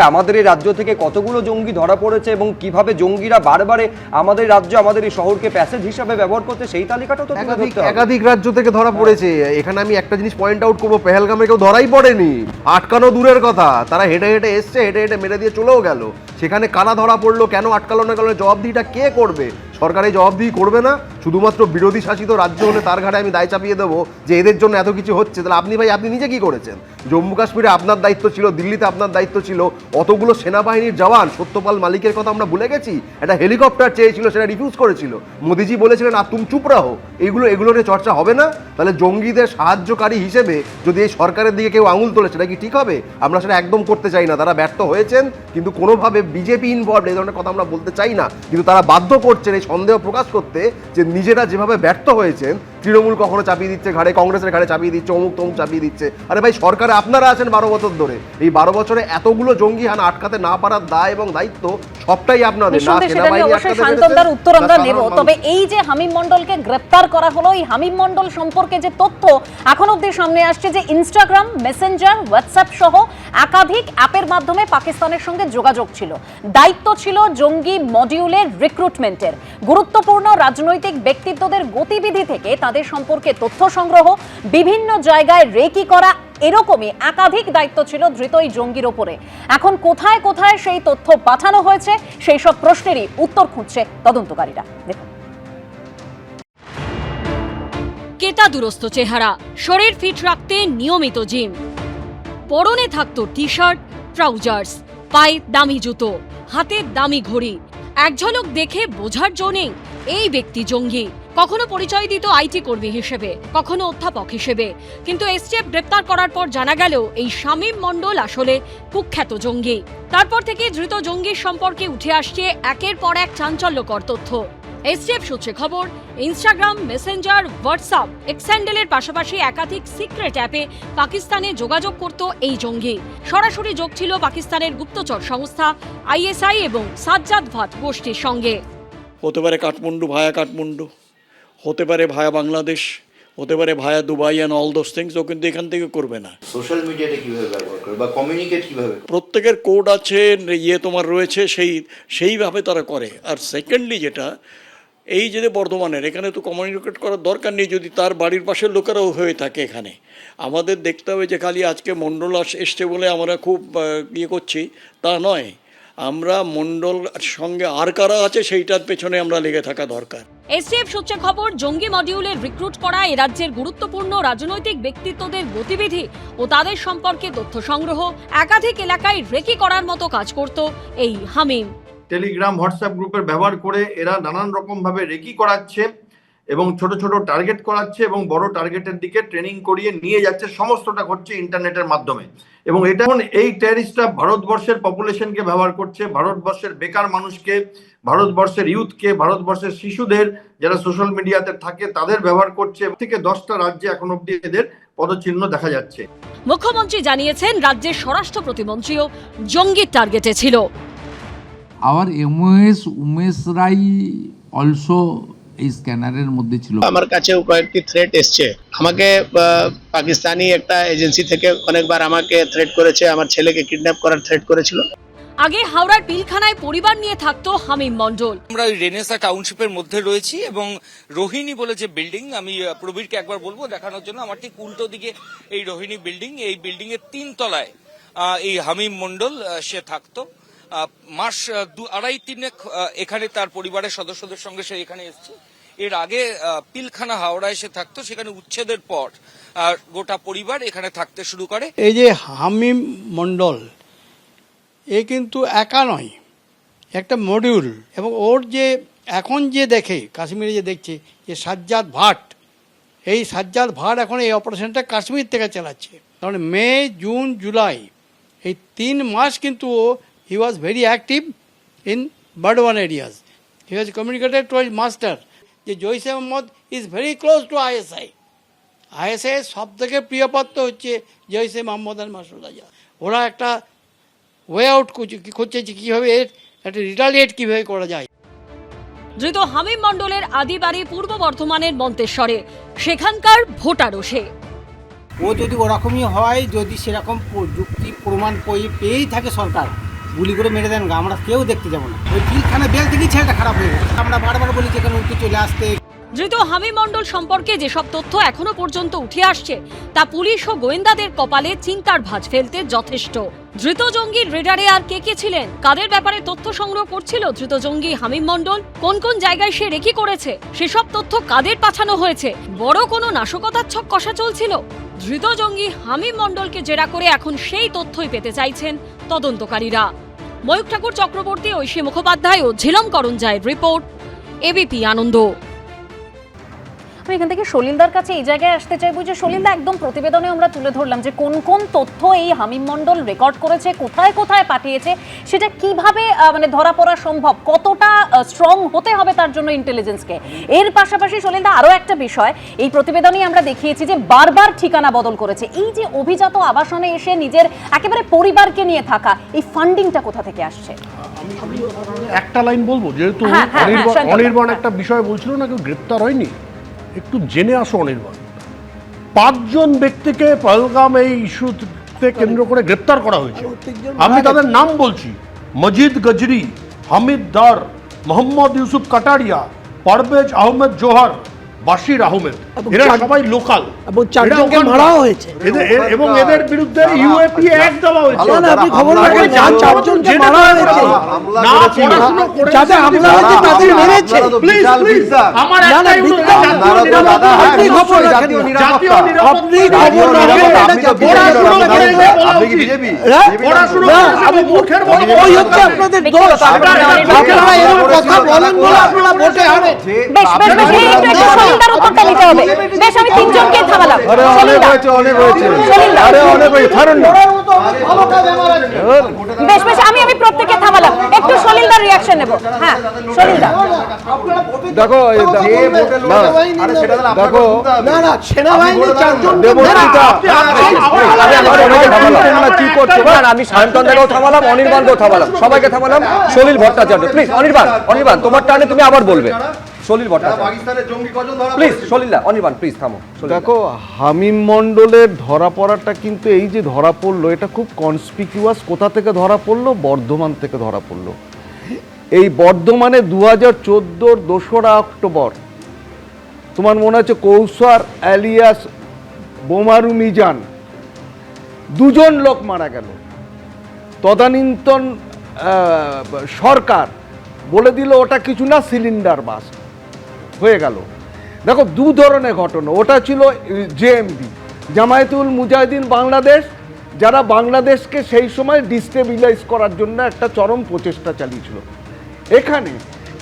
আমাদের এই রাজ্য থেকে কতগুলো জঙ্গি ধরা পড়েছে এবং কিভাবে জঙ্গিরা বারবারে আমাদের রাজ্য, আমাদের এই শহরকে প্যাসেজ হিসাবে ব্যবহার করতে, সেই তালিকাটাও তো একাধিক রাজ্য থেকে ধরা পড়েছে। এখানে আমি একটা জিনিস পয়েন্ট আউট করবো, পেহেলগামে কেউ ধরাই পড়েনি, আটকানো দূরের কথা, তারা হেঁটে হেঁটে এসছে, হেঁটে হেঁটে মেরে দিয়ে চলেও গেল। সেখানে কারা ধরা পড়লো, কেন আটকালো না গেল, জবাবদিহিটা কে করবে? সরকার এই জবাবদিহি করবে না, শুধুমাত্র বিরোধী শাসিত রাজ্য হলে তার ঘাড়ে আমি দায় চাপিয়ে দেবো যে এদের জন্য এত কিছু হচ্ছে। তাহলে আপনি ভাই, আপনি নিজে কি করেছেন? জম্মু কাশ্মীরে আপনার দায়িত্ব ছিল, দিল্লিতে আপনার দায়িত্ব ছিল, অতগুলো সেনাবাহিনীর জওয়ান, সত্যপাল মালিকের কথা আমরা ভুলে গেছি? একটা হেলিকপ্টার চেয়েছিল, সেটা রিফিউজ করেছিল, মোদিজি বলেছিলেন আর তুম চুপ রাহো। এগুলো নিয়ে চর্চা হবে না? তাহলে জঙ্গিদের সাহায্যকারী হিসেবে যদি এই সরকারের দিকে কেউ আঙুল তোলে, সেটা কি ঠিক হবে? আমরা সেটা একদম করতে চাই না। তারা ব্যর্থ হয়েছেন, কিন্তু কোনোভাবে বিজেপি ইনভলভড এই ধরনের কথা আমরা বলতে চাই না, কিন্তু তারা বাধ্য করছেন এই সন্দেহ প্রকাশ করতে যে নিজেরা যেভাবে ব্যর্থ হয়েছেন তৃণমূল কখনো চাপিয়ে দিচ্ছে ঘাড়ে, কংগ্রেসের ঘাড়ে চাপিয়ে দিচ্ছে, অমুক তমুক চাপিয়ে দিচ্ছে। আরে ভাই, সরকারে আপনারা আছেন 12 বছর ধরে, এই 12 বছরে এতগুলো জঙ্গি হানা আটকাতে না পারার দায় এবং দায়িত্ব সবটাই আপনাদের। শান্তনদার উত্তর আমরা নেব, তবে এই যে হামিম মন্ডলকে গ্রেপ্তার করা হলো, এই হামিম মন্ডল সম্পর্কে যে তথ্য এখন অবধি সামনে আসছে যে ইনস্টাগ্রাম, মেসেঞ্জার, হোয়াটসঅ্যাপ সহ একাধিক অ্যাপের মাধ্যমে পাকিস্তানের সঙ্গে যোগাযোগ ছিল, দায়িত্ব ছিল জঙ্গি মডিউলের রিক্রুটমেন্টের, গুরুত্বপূর্ণ রাজনৈতিক ব্যক্তিত্বদের গতিবিধি থেকে তাদের সম্পর্কে তথ্য সংগ্রহ, বিভিন্ন জায়গায় রেকি করা, এরকমই একাধিক দায়িত্ব ছিল ধৃত এই জঙ্গির ওপরে। এখন কোথায় কোথায় সেই তথ্য পাঠানো হয়েছে সেই সব প্রশ্নেরই উত্তর খুঁজছে তদন্তকারীরা। দেখুন, কেতা দুরস্ত চেহারা, শরীর ফিট রাখতে নিয়মিত জিম, পরনে থাকতো টি শার্ট, ট্রাউজার্স, পায়ে দামি জুতো, হাতে দামি ঘড়ি। এক ঝলক দেখে বোঝার জো নেই এই ব্যক্তি জঙ্গি। কখনো পরিচয় দিত আইটি কর্মী হিসেবে, কখনো অধ্যাপক হিসেবে, কিন্তু এসটিএফ গ্রেপ্তার করার পর জানা গেল এই শামীম মণ্ডল আসলে কুখ্যাত জঙ্গি। তারপর থেকে ধৃত জঙ্গির সম্পর্কে উঠে আসছে একের পর এক চাঞ্চল্যকর তথ্য। এসটিএফ সূত্রে খবর, ইনস্টাগ্রাম, মেসেঞ্জার, হোয়াটসঅ্যাপ, এক্স হ্যান্ডেলের পাশাপাশি একাধিক সিক্রেট অ্যাপে পাকিস্তানে যোগাযোগ করত এই জঙ্গি। সরাসরি যোগ ছিল পাকিস্তানের গুপ্তচর সংস্থা আইএসআই এবং সাজ্জাদ ভাট গোষ্ঠীর সঙ্গে। হতে পারে কাঠমান্ডু ভায়া কাঠমান্ডু, হতে পারে ভায়া বাংলাদেশ, হতে পারে via Dubai and all those things. ও কিন্তু এখান থেকে করবে না। সোশ্যাল মিডিয়াটা কিভাবে ব্যবহার করে বা কমিউনিকেট কিভাবে, প্রত্যেকের কোড আছে, তোমার রয়েছে, সেইভাবে তারা করে। আর সেকেন্ডলি যেটা, এই যে বর্ধমানের এখানে তো কমিউনিকেট করার দরকার নেই যদি তার বাড়ির পাশের লোকেরাও হয়ে থাকে। এখানে আমাদের দেখতে হবে যে খালি আজকে মণ্ডল এসছে বলে আমরা খুব করছি তা নয়, আমরা মণ্ডল সঙ্গে আর কারা আছে সেইটার পেছনে আমরা লেগে থাকা দরকার। এসটিএফ সূত্রে খবর, জঙ্গি মডিউলে রিক্রুট করা এ রাজ্যের গুরুত্বপূর্ণ রাজনৈতিক ব্যক্তিত্বদের গতিবিধি ও তাদের সম্পর্কে তথ্য সংগ্রহ, একাধিক এলাকায় রেকি করার মতো কাজ করত এই হামিম। টেলিগ্রাম, হোয়াটসঅ্যাপ গ্রুপের ব্যবহার করে এরা নানান রকম ভাবে রেকি করাচ্ছে এবং ছোট ছোট টার্গেট করাচ্ছে এবং বড় টার্গেটের দিকে ট্রেনিং করিয়ে নিয়ে যাচ্ছে। সমস্তটা ঘটছে ইন্টারনেটের মাধ্যমে এবং এটা এই টেররিস্টরা ভারতবর্ষের পপুলেশনকে ব্যবহার করছে, ভারতবর্ষের বেকার মানুষকে, ভারতবর্ষের ইউথকে, ভারতবর্ষের শিশুদের যারা সোশ্যাল মিডিয়াতে থাকে তাদের ব্যবহার করছে। থেকে 10টা রাজ্যে এখন অব্দি এদের পদচিহ্ন দেখা যাচ্ছে। মুখ্যমন্ত্রী জানিয়েছেন রাজ্যের স্বরাষ্ট্র প্রতিমন্ত্রীও জঙ্গির টার্গেটে ছিল। আওয়ার এমওএস উমেশ রাই অলসো এই স্ক্যানারের মধ্যে ছিল। আমার কাছেও কয়েকটি থ্রেট এসছে। আমাকে পাকিস্তানি একটা এজেন্সি থেকে অনেকবার আমাকে থ্রেট করেছে, আমার ছেলেকে কিডন্যাপ করার থ্রেট করেছিল। আগে হাওড়ার পিলখানায় পরিবার নিয়ে থাকতো হামিম মণ্ডল। আমরা রেনেসা টাউনশিপের মধ্যে রয়েছি এবং রোহিণী বলে যে বিল্ডিং, আমি প্রবীরকে একবার বলবো দেখানোর জন্য, আমার ঠিক উল্টো দিকে এই রোহিণী বিল্ডিং, এই বিল্ডিং এর 3 তলায় এই হামিম মণ্ডল সে থাকতো। মাস 2-2.5 এখানে তার পরিবারের সদস্যদের সঙ্গে সে এখানে এসেছে। এর আগে পিলখানা হাওড়ায় সে থাকতো, সেখানে উচ্ছেদের পর গোটা পরিবার এখানে থাকতে শুরু করে। এই যে হামিম মণ্ডল, এ কিন্তু একা নয়, একটা মডিউল। এবং ওর যে এখন যে দেখে কাশ্মীরে যে দেখছে যে সাজ্জাদ ভাট, এই সাজ্জাদ ভাট এখন এই অপারেশনটা কাশ্মীর থেকে চালাচ্ছে। কারণ মে, জুন, জুলাই এই 3 মাস কিন্তু ও he was very active in Burdwan areas. He was communicated to his master যে জৈশে Mohammad is very close to ISI. ISI সব থেকে প্রিয় পাত্র হচ্ছে জৈশে মোহাম্মদ আর মাসুদ আজহার। ওরা একটা ওয়ে আউট করছে যে কীভাবে একটা রিটালিয়েট কীভাবে করা যায়। ধৃত হামিম মণ্ডলের আদি বাড়ি পূর্ব বর্ধমানের মন্তেশ্বরে, সেখানকার ভোটারও সে। ও যদি ওরকমই হয়, যদি সেরকম যুক্তি প্রমাণ পেয়েই থাকে সরকার, গুলি করে মেরে দেন, আমরা কেউ দেখতে যাবো না। ওই পিলখানা বেল থেকেই ছেলেটা খারাপ হয়ে গেছে। আমরা বারবার বলি যেখানে উঠে চলে আসতে। ধৃত হামিম মণ্ডল সম্পর্কে যেসব তথ্য এখনো পর্যন্ত উঠে আসছে তা পুলিশ ও গোয়েন্দাদের কপালে চিন্তার ভাঁজ ফেলতে যথেষ্ট। ধৃত জঙ্গির রেডারে আর কে কে ছিলেন, কাদের ব্যাপারে তথ্য সংগ্রহ করছিল ধৃত জঙ্গি হামিম মণ্ডল, কোন কোন জায়গায় সে রেকি করেছে, সেসব তথ্য কাদের পাঠানো হয়েছে, বড় কোনো নাশকতার ছক কষা চলছিল। ধৃত জঙ্গি হামিম মণ্ডলকে জেরা করে এখন সেই তথ্যই পেতে চাইছেন তদন্তকারীরা। ময়ূক ঠাকুর চক্রবর্তী, ঐশী মুখোপাধ্যায় ও ঝিলম করঞ্জায়ের রিপোর্ট, এবিপি আনন্দ। একটু এখান থেকে সলিলদার কাছে এই জায়গায় আসতে চাইবো যে সলিলদা, একদম প্রতিবেদনে আমরা তুলে ধরলাম যে কোন কোন তথ্য এই হামিম মণ্ডল রেকর্ড করেছে, কোথায় কোথায় পাঠিয়েছে, সেটা কিভাবে মানে ধরা পড়া সম্ভব, কতটা স্ট্রং হতে হবে তার জন্য ইন্টেলিজেন্সকে। এর পাশাপাশি সলিলদা আরও একটা বিষয় এই প্রতিবেদনেই আমরা দেখিয়েছি যে বারবার ঠিকানা বদল করেছে। এই যে অভিজাত আবাসনে এসে নিজের একেবারে পরিবারকে নিয়ে থাকা, এই ফান্ডিংটা কোথা থেকে আসছে? একটা লাইন বলবো, যেহেতু অনির্বাণ একটা বিষয় বলছিল না, কেউ গ্রেপ্তার হয়নি, একটু জেনে আসো অনির্বাণ। 5 জন ব্যক্তিকে পহলগাম এই ইস্যুতে কেন্দ্র করে গ্রেপ্তার করা হয়েছে। আমি তাদের নাম বলছি: মজিদ গজরি, হামিদ দার, মোহাম্মদ ইউসুফ কাটারিয়া, পারভেজ আহমেদ জোহর, বাশির আহমেদ। এরা সবাই লোকাল এবং 4 জনকে মারা হয়েছে এবং এদের বিরুদ্ধে ইউএপি অ্যাক্ট দেওয়া হয়েছে। আপনি খবর রাখেন, 4 জনকে মারা হয়েছে, না পড়াশোনা করে যাদের হামলা হয়েছে তাদের মেরেছে। প্লিজ আমার একটাই অনুরোধ, আপনি খবর রাখেন, জাতীয় আপনি খবর রাখেন। আপনি কি বিজেপি? পড়াশোনা আমি মুখের বলে ওই হচ্ছে আপনাদের দোষ। আপনারা এরকম কথা বলেন বলে আপনারা ভোটে হারেন। বেশ বেশ বেশ, এই একটু সলিলদার উত্তরটা নিতে হবে। বেশ, আমি 3 জনকে থামালাম। বেশ বেশ, আমি প্রত্যেককে থামালাম, একটু সলিলদার রিঅ্যাকশন নেব। হ্যাঁ সলিলদা, দেখো দেখো না সেনাবাহিনী 4 জন কি করছো? আমি সায়ন্তনদাকেও থামালাম, অনির্বাণকেও থামালাম, সবাইকে থামালাম। সলিল ভট্টাচার্য, প্লিজ। অনির্বাণ তোমার টার্নে তুমি আবার বলবে। সলিল ভট্টাচার্য প্লিজ। সলিলদা, অনির্বাণ প্লিজ থামো। দেখো, হামিম মণ্ডলের ধরা পড়াটা কিন্তু এই যে ধরা পড়লো, এটা খুব কনসপিকিউয়াস। কোথা থেকে ধরা পড়লো? বর্ধমান থেকে ধরা পড়লো। এই বর্ধমানে 2014 2রা অক্টোবর তোমার মনে আছে কৌসার অ্যালিয়াস বোমারু মিজান, 2 জন লোক মারা গেল। তদানীন্তন সরকার বলে দিল ওটা কিছু না, সিলিন্ডার বাস হয়ে গেল। দেখো, 2 ধরনের ঘটনা। ওটা ছিল জেএমবি, জামায়াতুল মুজাহিদিন বাংলাদেশ, যারা বাংলাদেশকে সেই সময় ডিস্টেবিলাইজ করার জন্য একটা চরম প্রচেষ্টা চালিয়েছিল। এখানে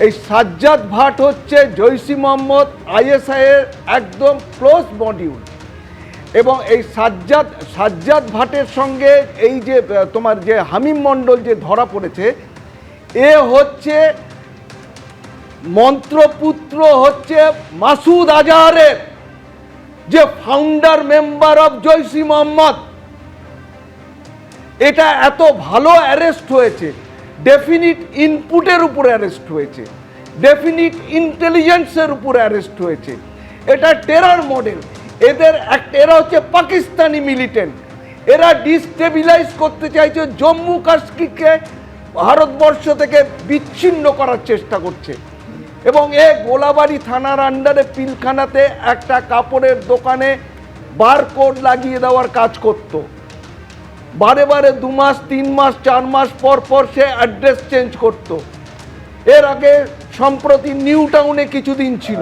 এই সাজ্জাদ ভাট হচ্ছে জৈশি মোহাম্মদ ISI এর একদম ক্লোজ মডিউল, এবং এই সাজ্জাদ ভাটের সঙ্গে এই যে তোমার যে হামিম মণ্ডল যে ধরা পড়েছে, এ হচ্ছে মন্ত্রপুত্র, হচ্ছে মাসুদ আজহারের, যে ফাউন্ডার মেম্বার অফ জৈশি মোহাম্মদ। এটা এত ভালো অ্যারেস্ট হয়েছে, ডেফিনিট ইনপুটের উপরে অ্যারেস্ট হয়েছে, ডেফিনিট ইন্টেলিজেন্সের উপরে অ্যারেস্ট হয়েছে। এটা টেরর মডেল। এরা হচ্ছে পাকিস্তানি মিলিটেন্ট। এরা ডিস্টেবিলাইজ করতে চাইছে, জম্মু কাশ্মীরকে ভারতবর্ষ থেকে বিচ্ছিন্ন করার চেষ্টা করছে। এবং গোলাবাড়ি থানার আন্ডারে পিলখানাতে একটা কাপড়ের দোকানে বারকোড লাগিয়ে দেওয়ার কাজ করত। বারে 2 মাস 3 মাস 4 মাস পর পর সে অ্যাড্রেস চেঞ্জ করত। এর আগে সম্প্রতি নিউ টাউনে কিছুদিন ছিল।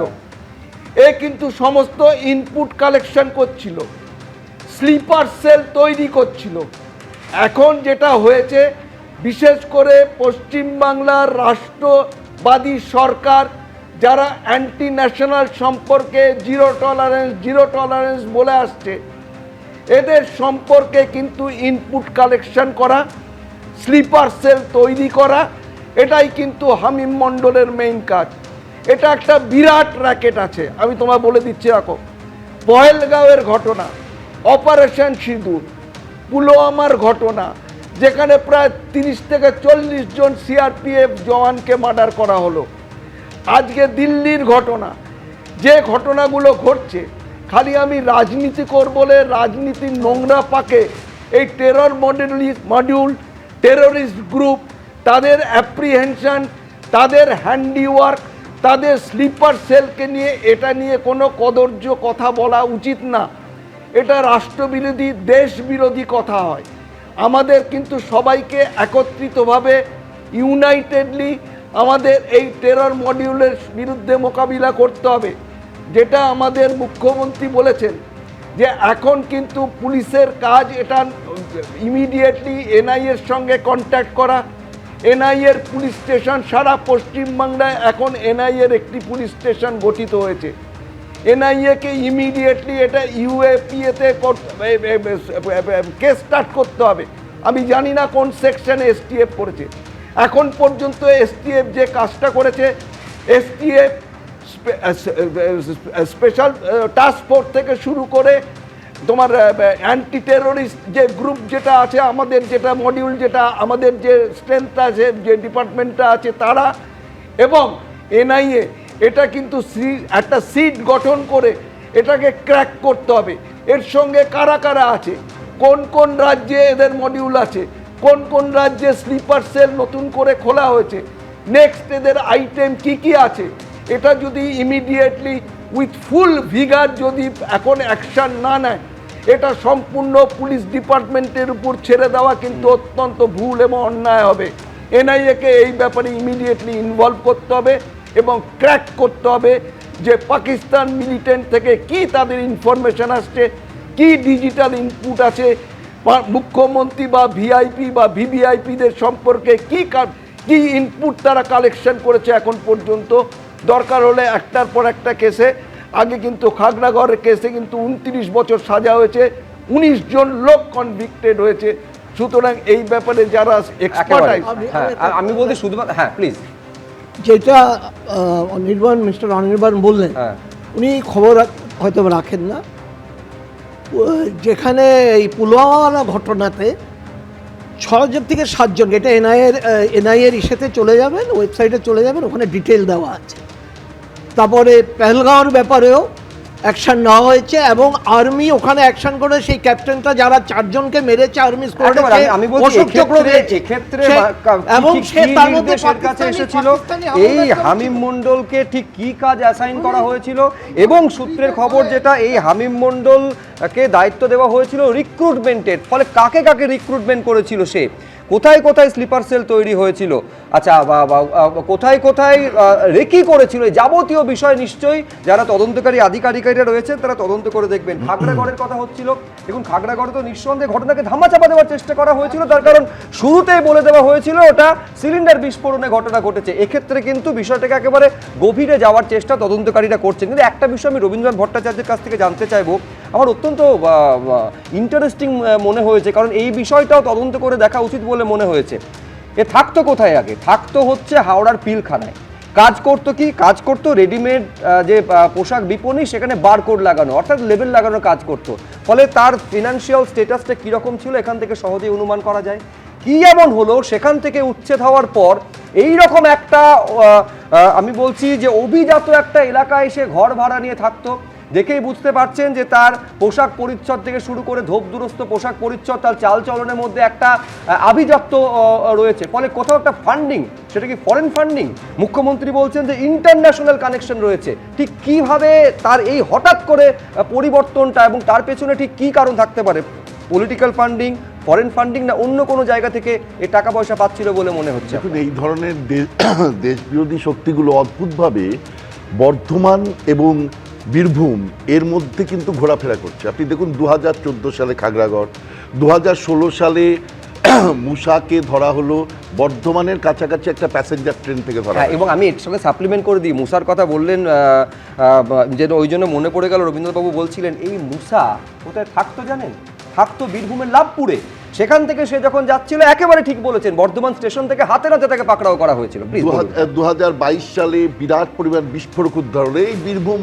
এ কিন্তু সমস্ত ইনপুট কালেকশন করছিল, স্লিপার সেল তৈরি করছিল। এখন যেটা হয়েছে, বিশেষ করে পশ্চিমবাংলার রাষ্ট্রবাদী সরকার, যারা অ্যান্টি ন্যাশনাল সম্পর্কে জিরো টলারেন্স বলে আসছে, এদের সম্পর্কে কিন্তু ইনপুট কালেকশন করা, স্লিপার সেল তৈরি করা, এটাই কিন্তু হামিম মণ্ডলের মেইন কাজ। এটা একটা বিরাট র্যাকেট আছে। আমি তোমায় বলে দিচ্ছি, রাখো, পহেলগাঁওয়ের ঘটনা, অপারেশন সিঁদুর, পুলওয়ামার ঘটনা, যেখানে প্রায় 30 থেকে 40 জন CRPF জওয়ানকে মার্ডার করা হলো, আজকে দিল্লির ঘটনা, যে ঘটনাগুলো ঘটছে, খালি আমি রাজনীতি করব বলে রাজনীতির নোংরা পাকে এই টেরর মডিউল, টেররিস্ট গ্রুপ, তাদের অ্যাপ্রিহেনশন, তাদের হ্যান্ডিওয়ার্ক, তাদের স্লিপার সেলকে নিয়ে এটা নিয়ে কোনো কদর্য কথা বলা উচিত না। এটা রাষ্ট্রবিরোধী, দেশবিরোধী কথা হয়। আমাদের কিন্তু সবাইকে একত্রিতভাবে ইউনাইটেডলি আমাদের এই টেরর মডিউলের বিরুদ্ধে মোকাবিলা করতে হবে। যেটা আমাদের মুখ্যমন্ত্রী বলেছেন যে এখন কিন্তু পুলিশের কাজ এটা ইমিডিয়েটলি NIA-র সঙ্গে কন্ট্যাক্ট করা। NIA-র পুলিশ স্টেশন সারা পশ্চিমবাংলায় এখন NIA-র একটি পুলিশ স্টেশন গঠিত হয়েছে। এনআইএকে ইমিডিয়েটলি এটা ইউএপিএতে কেস স্টার্ট করতে হবে। আমি জানি না কোন সেকশনে এসটিএফ করেছে। এখন পর্যন্ত এসটিএফ যে কাজটা করেছে, এসটিএফ স্পেশাল টাস্ক ফোর্স থেকে শুরু করে তোমার অ্যান্টি টেরোরিস্ট যে গ্রুপ যেটা আছে, আমাদের যেটা মডিউল, যেটা আমাদের যে স্ট্রেংথ আছে, যে ডিপার্টমেন্টটা আছে তারা, এবং এনআইএ, এটা কিন্তু একটা সিট গঠন করে এটাকে ক্র্যাক করতে হবে। এর সঙ্গে কারা কারা আছে, কোন কোন রাজ্যে এদের মডিউল আছে, কোন কোন রাজ্যে স্লিপার সেল নতুন করে খোলা হয়েছে, নেক্সট এদের আইটেম কি কি আছে, এটা যদি ইমিডিয়েটলি উইথ ফুল ভিগার যদি এখন অ্যাকশন না নেয়, এটা সম্পূর্ণ পুলিশ ডিপার্টমেন্টের উপর ছেড়ে দেওয়া কিন্তু অত্যন্ত ভুল এবং অন্যায় হবে। এনআইএকে এই ব্যাপারে ইমিডিয়েটলি ইনভলভ করতে হবে এবং ক্র্যাক করতে হবে যে পাকিস্তান মিলিটেন্ট থেকে কি তাদের ইনফরমেশন আসছে, কি ডিজিটাল ইনপুট আছে, মুখ্যমন্ত্রী বা ভিআইপি বা ভিভিআইপিদের সম্পর্কে কি ইনপুট তারা কালেকশন করেছে এখন পর্যন্ত। দরকার হলে একটার পর একটা কেসে, আগে কিন্তু খাগড়াগড়ের কেসে কিন্তু 29 বছর সাজা হয়েছে, 19 জন লোক কনভিক্টেড হয়েছে। সুতরাং এই ব্যাপারে যারা এক্সপার্ট, আমি বলছি শুধুমাত্র, হ্যাঁ প্লিজ, যেটা মিস্টার অনির্বাণ বললেন, উনি খবর হয়তো রাখেন না, যেখানে এই পুলওয়ামা ঘটনাতে 6 থেকে 7 জন, এটা এনআইএর ইসেতে চলে যাবেন, ওয়েবসাইটে চলে যাবেন, ওখানে ডিটেল দেওয়া আছে। তারপরে পেহেলগাঁওর ব্যাপারেও অ্যাকশন নেওয়া হয়েছে এবং আর্মি ওখানে অ্যাকশন করে সেই ক্যাপ্টেনটা যারা 4 জনকে মেরেছে আর্মি স্কোয়াডে, আমি বলছি এক্ষেত্রে এবং সে তার মধ্যে কাছে এসেছিল এই হামিম মণ্ডলকে ঠিক কি কাজ অ্যাসাইন করা হয়েছিল, এবং সূত্রের খবর যেটা, এই হামিম মণ্ডলকে দায়িত্ব দেওয়া হয়েছিল রিক্রুটমেন্টের, ফলে কাকে কাকে রিক্রুটমেন্ট করেছিল সে, কোথায় কোথায় স্লিপার সেল তৈরি হয়েছিল, আচ্ছা কোথায় কোথায় রেকি করেছিল, যাবতীয় বিষয় নিশ্চয়ই যারা তদন্তকারী আধিকারিকরা রয়েছেন তারা তদন্ত করে দেখবেন। খাগড়াগড়ের কথা হচ্ছিল, দেখুন খাগড়াগড়ে তো নিঃসন্দেহে ঘটনাকে ধামাচাপা দেওয়ার চেষ্টা করা হয়েছিল, তার কারণ শুরুতেই বলে দেওয়া হয়েছিল ওটা সিলিন্ডার বিস্ফোরণে ঘটনা ঘটেছে। এক্ষেত্রে কিন্তু বিষয়টাকে একেবারে গভীরে যাওয়ার চেষ্টা তদন্তকারীরা করছেন। কিন্তু একটা বিষয় আমি রবীন্দ্রনাথ ভট্টাচার্যের কাছ থেকে জানতে চাইবো, আমার অত্যন্ত ইন্টারেস্টিং মনে হয়েছে, কারণ এই বিষয়টাও তদন্ত করে দেখা উচিত বলে মনে হয়েছে। এ থাকতো কোথায় আগে? থাকতো হচ্ছে হাওড়ার পিলখানায়। কাজ করতো কি? কাজ করতো রেডিমেড যে পোশাক বিপণী, সেখানে বারকোড লাগানো, অর্থাৎ লেবেল লাগানো কাজ করতো। ফলে তার ফিনান্সিয়াল স্ট্যাটাসটা কীরকম ছিল এখান থেকে সহজেই অনুমান করা যায়। কি এমন হলো সেখান থেকে উচ্ছেদ হওয়ার পর এই রকম একটা আমি বলছি যে অভিজাত একটা এলাকায় এসে ঘর ভাড়া নিয়ে থাকতো। দেখেই বুঝতে পারছেন যে তার পোশাক পরিচ্ছদ থেকে শুরু করে ধোপদুরস্ত পোশাক পরিচ্ছদ, তার চালচলনের মধ্যে একটা আভিজাত্য রয়েছে। ফলে কোথাও একটা ফান্ডিং, সেটা কি ফরেন ফান্ডিং? মুখ্যমন্ত্রী বলছেন যে ইন্টারন্যাশনাল কানেকশন রয়েছে। ঠিক কিভাবে তার এই হঠাৎ করে পরিবর্তনটা, এবং তার পেছনে ঠিক কি কারণ থাকতে পারে? পলিটিক্যাল ফান্ডিং, ফরেন ফান্ডিং, না অন্য কোনো জায়গা থেকে এই টাকা পয়সা পাচ্ছিল বলে মনে হচ্ছে? এখন এই ধরনের দেশবিরোধী শক্তিগুলো অদ্ভুতভাবে বর্ধমান এবং বীরভূম এর মধ্যে কিন্তু ঘোরাফেরা করছে। আপনি দেখুন 2014 সালে খাগড়াগড়, 2016 সালে মুসাকে ধরা হলো বর্ধমানের কাছাকাছি একটা প্যাসেঞ্জার ট্রেন থেকে ধরা। এবং আমি এর সঙ্গে সাপ্লিমেন্ট করে দিই, মুসার কথা বললেন যে ওই জন্য মনে পড়ে গেল, রবীন্দ্রবাবু বলছিলেন এই মুসা কোথায় থাকতো জানেন? থাকতো বীরভূমের লাভপুরে। সেখান থেকে সে যখন যাচ্ছিল, একেবারে ঠিক বলেছেন, বর্ধমান স্টেশন থেকে হাতে নাতে তাকে পাকড়াও করা হয়েছিল। 2022 সালে বিরাট পরিমাণ বিস্ফোরক উদ্ধার হলো এই বীরভূম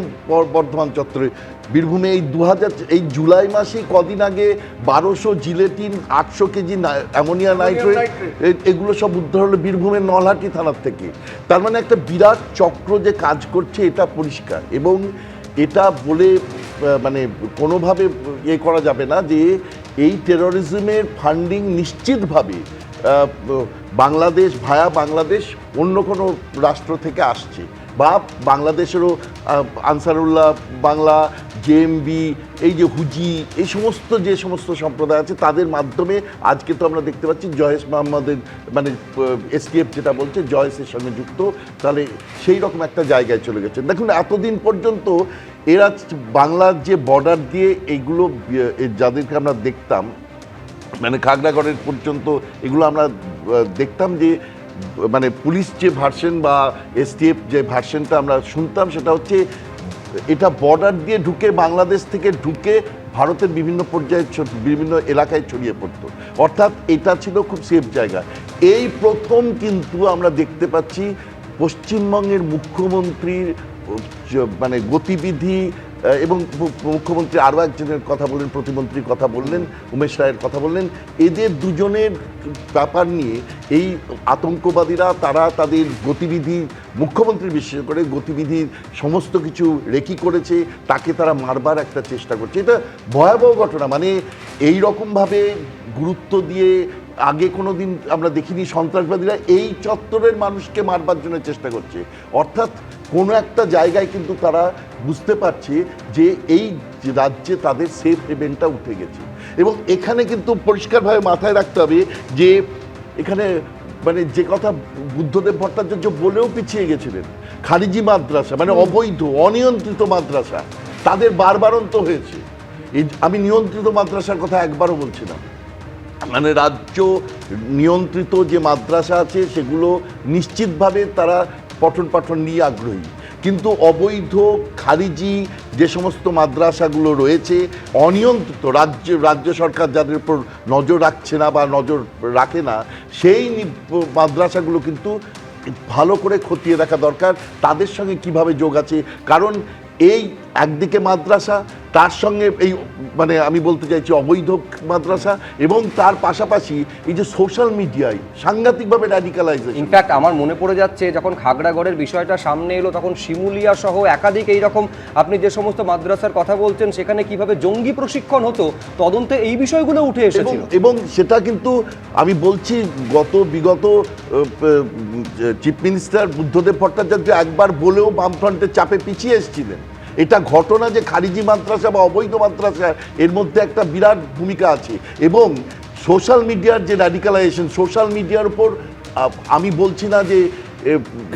বর্ধমান চত্বরে। বীরভূমে এই জুলাই মাসে কদিন আগে 1200 জিলেটিন, 800 কেজি অ্যামোনিয়া নাইট্রেট, এগুলো সব উদ্ধার হলো বীরভূমের নলহাটি থানার থেকে। তার মানে একটা বিরাট চক্র যে কাজ করছে এটা পরিষ্কার, এবং এটা বলে মানে কোনোভাবে করা যাবে না যে এই টেরোরিজমের ফান্ডিং নিশ্চিতভাবে বাংলাদেশ ভায়া বাংলাদেশ অন্য কোনো রাষ্ট্র থেকে আসছে, বা বাংলাদেশেরও আনসারুল্লাহ বাংলা, জেএমবি, এই যে হুজি, এই সমস্ত যে সমস্ত সম্প্রদায় আছে তাদের মাধ্যমে আজকে তো আমরা দেখতে পাচ্ছি জয়েশ মোহাম্মদের মানে এসটিএফ যেটা বলছে জয়েসের সঙ্গে যুক্ত, তাহলে সেই রকম একটা জায়গায় চলে গেছে। দেখুন এতদিন পর্যন্ত এরা বাংলার যে বর্ডার দিয়ে এইগুলো যাদেরকে আমরা দেখতাম, মানে খাগড়াগড়ের পর্যন্ত এগুলো আমরা দেখতাম যে মানে পুলিশ যে ভার্সন বা এসটিএফ যে ভার্সনটা আমরা শুনতাম, সেটা হচ্ছে এটা বর্ডার দিয়ে ঢুকে বাংলাদেশ থেকে ঢুকে ভারতের বিভিন্ন পর্যায়ে বিভিন্ন এলাকায় ছড়িয়ে পড়তো, অর্থাৎ এটা ছিল খুব সেফ জায়গা। এই প্রথম কিন্তু আমরা দেখতে পাচ্ছি পশ্চিমবঙ্গের মুখ্যমন্ত্রীর মানে গতিবিধি এবং মুখ্যমন্ত্রী আরও একজনের কথা বললেন, প্রতিমন্ত্রীর কথা বললেন, উমেশ রায়ের কথা বললেন, এদের দুজনের ব্যাপার নিয়ে এই আতঙ্কবাদীরা তারা তাদের গতিবিধি, মুখ্যমন্ত্রী বিশেষ করে গতিবিধির সমস্ত কিছু রেকি করেছে, তাকে তারা মারবার একটা চেষ্টা করছে। এটা ভয়াবহ ঘটনা, মানে এই রকমভাবে গুরুত্ব দিয়ে আগে কোনো দিন আমরা দেখিনি সন্ত্রাসবাদীরা এই চত্বরের মানুষকে মারবার জন্য চেষ্টা করছে। অর্থাৎ কোনো একটা জায়গায় কিন্তু তারা বুঝতে পারছে যে এই রাজ্যে তাদের সেফ হেভেনটা উঠে গেছে। এবং এখানে কিন্তু পরিষ্কারভাবে মাথায় রাখতে হবে যে এখানে মানে যে কথা বুদ্ধদেব ভট্টাচার্য বলেও পিছিয়ে গেছিলেন, খারিজি মাদ্রাসা মানে অবৈধ অনিয়ন্ত্রিত মাদ্রাসা তাদের বারবারন্ত হয়েছে। আমি নিয়ন্ত্রিত মাদ্রাসার কথা একবারও বলছি না, মানে রাজ্য নিয়ন্ত্রিত যে মাদ্রাসা আছে সেগুলো নিশ্চিতভাবে তারা পঠন পাঠন নিয়ে আগ্রহী, কিন্তু অবৈধ খারিজি যে সমস্ত মাদ্রাসাগুলো রয়েছে অনিয়ন্ত্রিত, রাজ্য সরকার যাদের উপর নজর রাখছে না বা নজর রাখে না, সেই মাদ্রাসাগুলো কিন্তু ভালো করে খতিয়ে দেখা দরকার তাদের সঙ্গে কিভাবে যোগ আছে। কারণ এই একদিকে মাদ্রাসা, তার সঙ্গে এই মানে আমি বলতে চাইছি অবৈধ মাদ্রাসা, এবং তার পাশাপাশি এই যে সোশ্যাল মিডিয়ায় সাংঘাতিকভাবে র্যাডিক্যালাইজেশন। ইনফ্যাক্ট আমার মনে পড়ে যাচ্ছে যখন খাগড়াগড়ের বিষয়টা সামনে এলো তখন শিমুলিয়া সহ একাধিক এইরকম আপনি যে সমস্ত মাদ্রাসার কথা বলছেন সেখানে কিভাবে জঙ্গি প্রশিক্ষণ হতো তদন্তে এই বিষয়গুলো উঠে এসেছিল। এবং সেটা কিন্তু আমি বলছি বিগত চিফ মিনিস্টার বুদ্ধদেব ভট্টাচার্য একবার বলেও বামফ্রন্টের চাপে পিছিয়ে এসেছিলেন। এটা ঘটনা যে খারিজি মাদ্রাসা বা অবৈধ মাদ্রাসা এর মধ্যে একটা বিরাট ভূমিকা আছে। এবং সোশ্যাল মিডিয়ার যে র্যাডিক্যালাইজেশন, সোশ্যাল মিডিয়ার উপর আমি বলছি না যে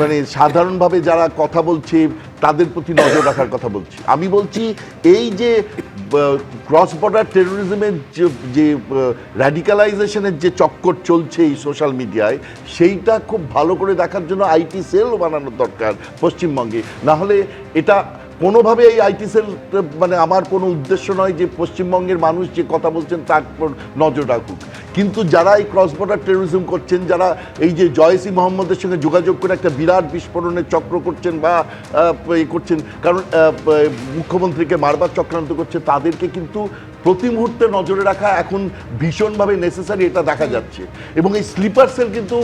মানে সাধারণভাবে যারা কথা বলছে তাদের প্রতি নজর রাখার কথা বলছি, আমি বলছি এই যে ক্রস বর্ডার টেরোরিজমের যে র্যাডিক্যালাইজেশনের যে চক্কর চলছে এই সোশ্যাল মিডিয়ায়, সেইটা খুব ভালো করে দেখার জন্য আইটি সেল বানানোর দরকার পশ্চিমবঙ্গে। না হলে এটা কোনোভাবে এই আইটি সেল মানে আমার কোনো উদ্দেশ্য নয় যে পশ্চিমবঙ্গের মানুষ যে কথা বলছেন তার উপর নজর রাখুক, কিন্তু যারা এই ক্রস বর্ডার টেরোরিজম করছেন, যারা এই যে জয়সি মোহাম্মদের সঙ্গে যোগাযোগ করে একটা বিরাট বিস্ফোরণের চক্র করছেন বা করছেন, কারণ মুখ্যমন্ত্রীকে মারবার চক্রান্ত করছে, তাদেরকে কিন্তু প্রতি মুহূর্তে নজরে রাখা এখন ভীষণভাবে নেসেসারি, এটা দেখা যাচ্ছে। এবং এই স্লিপার সেল কিন্তু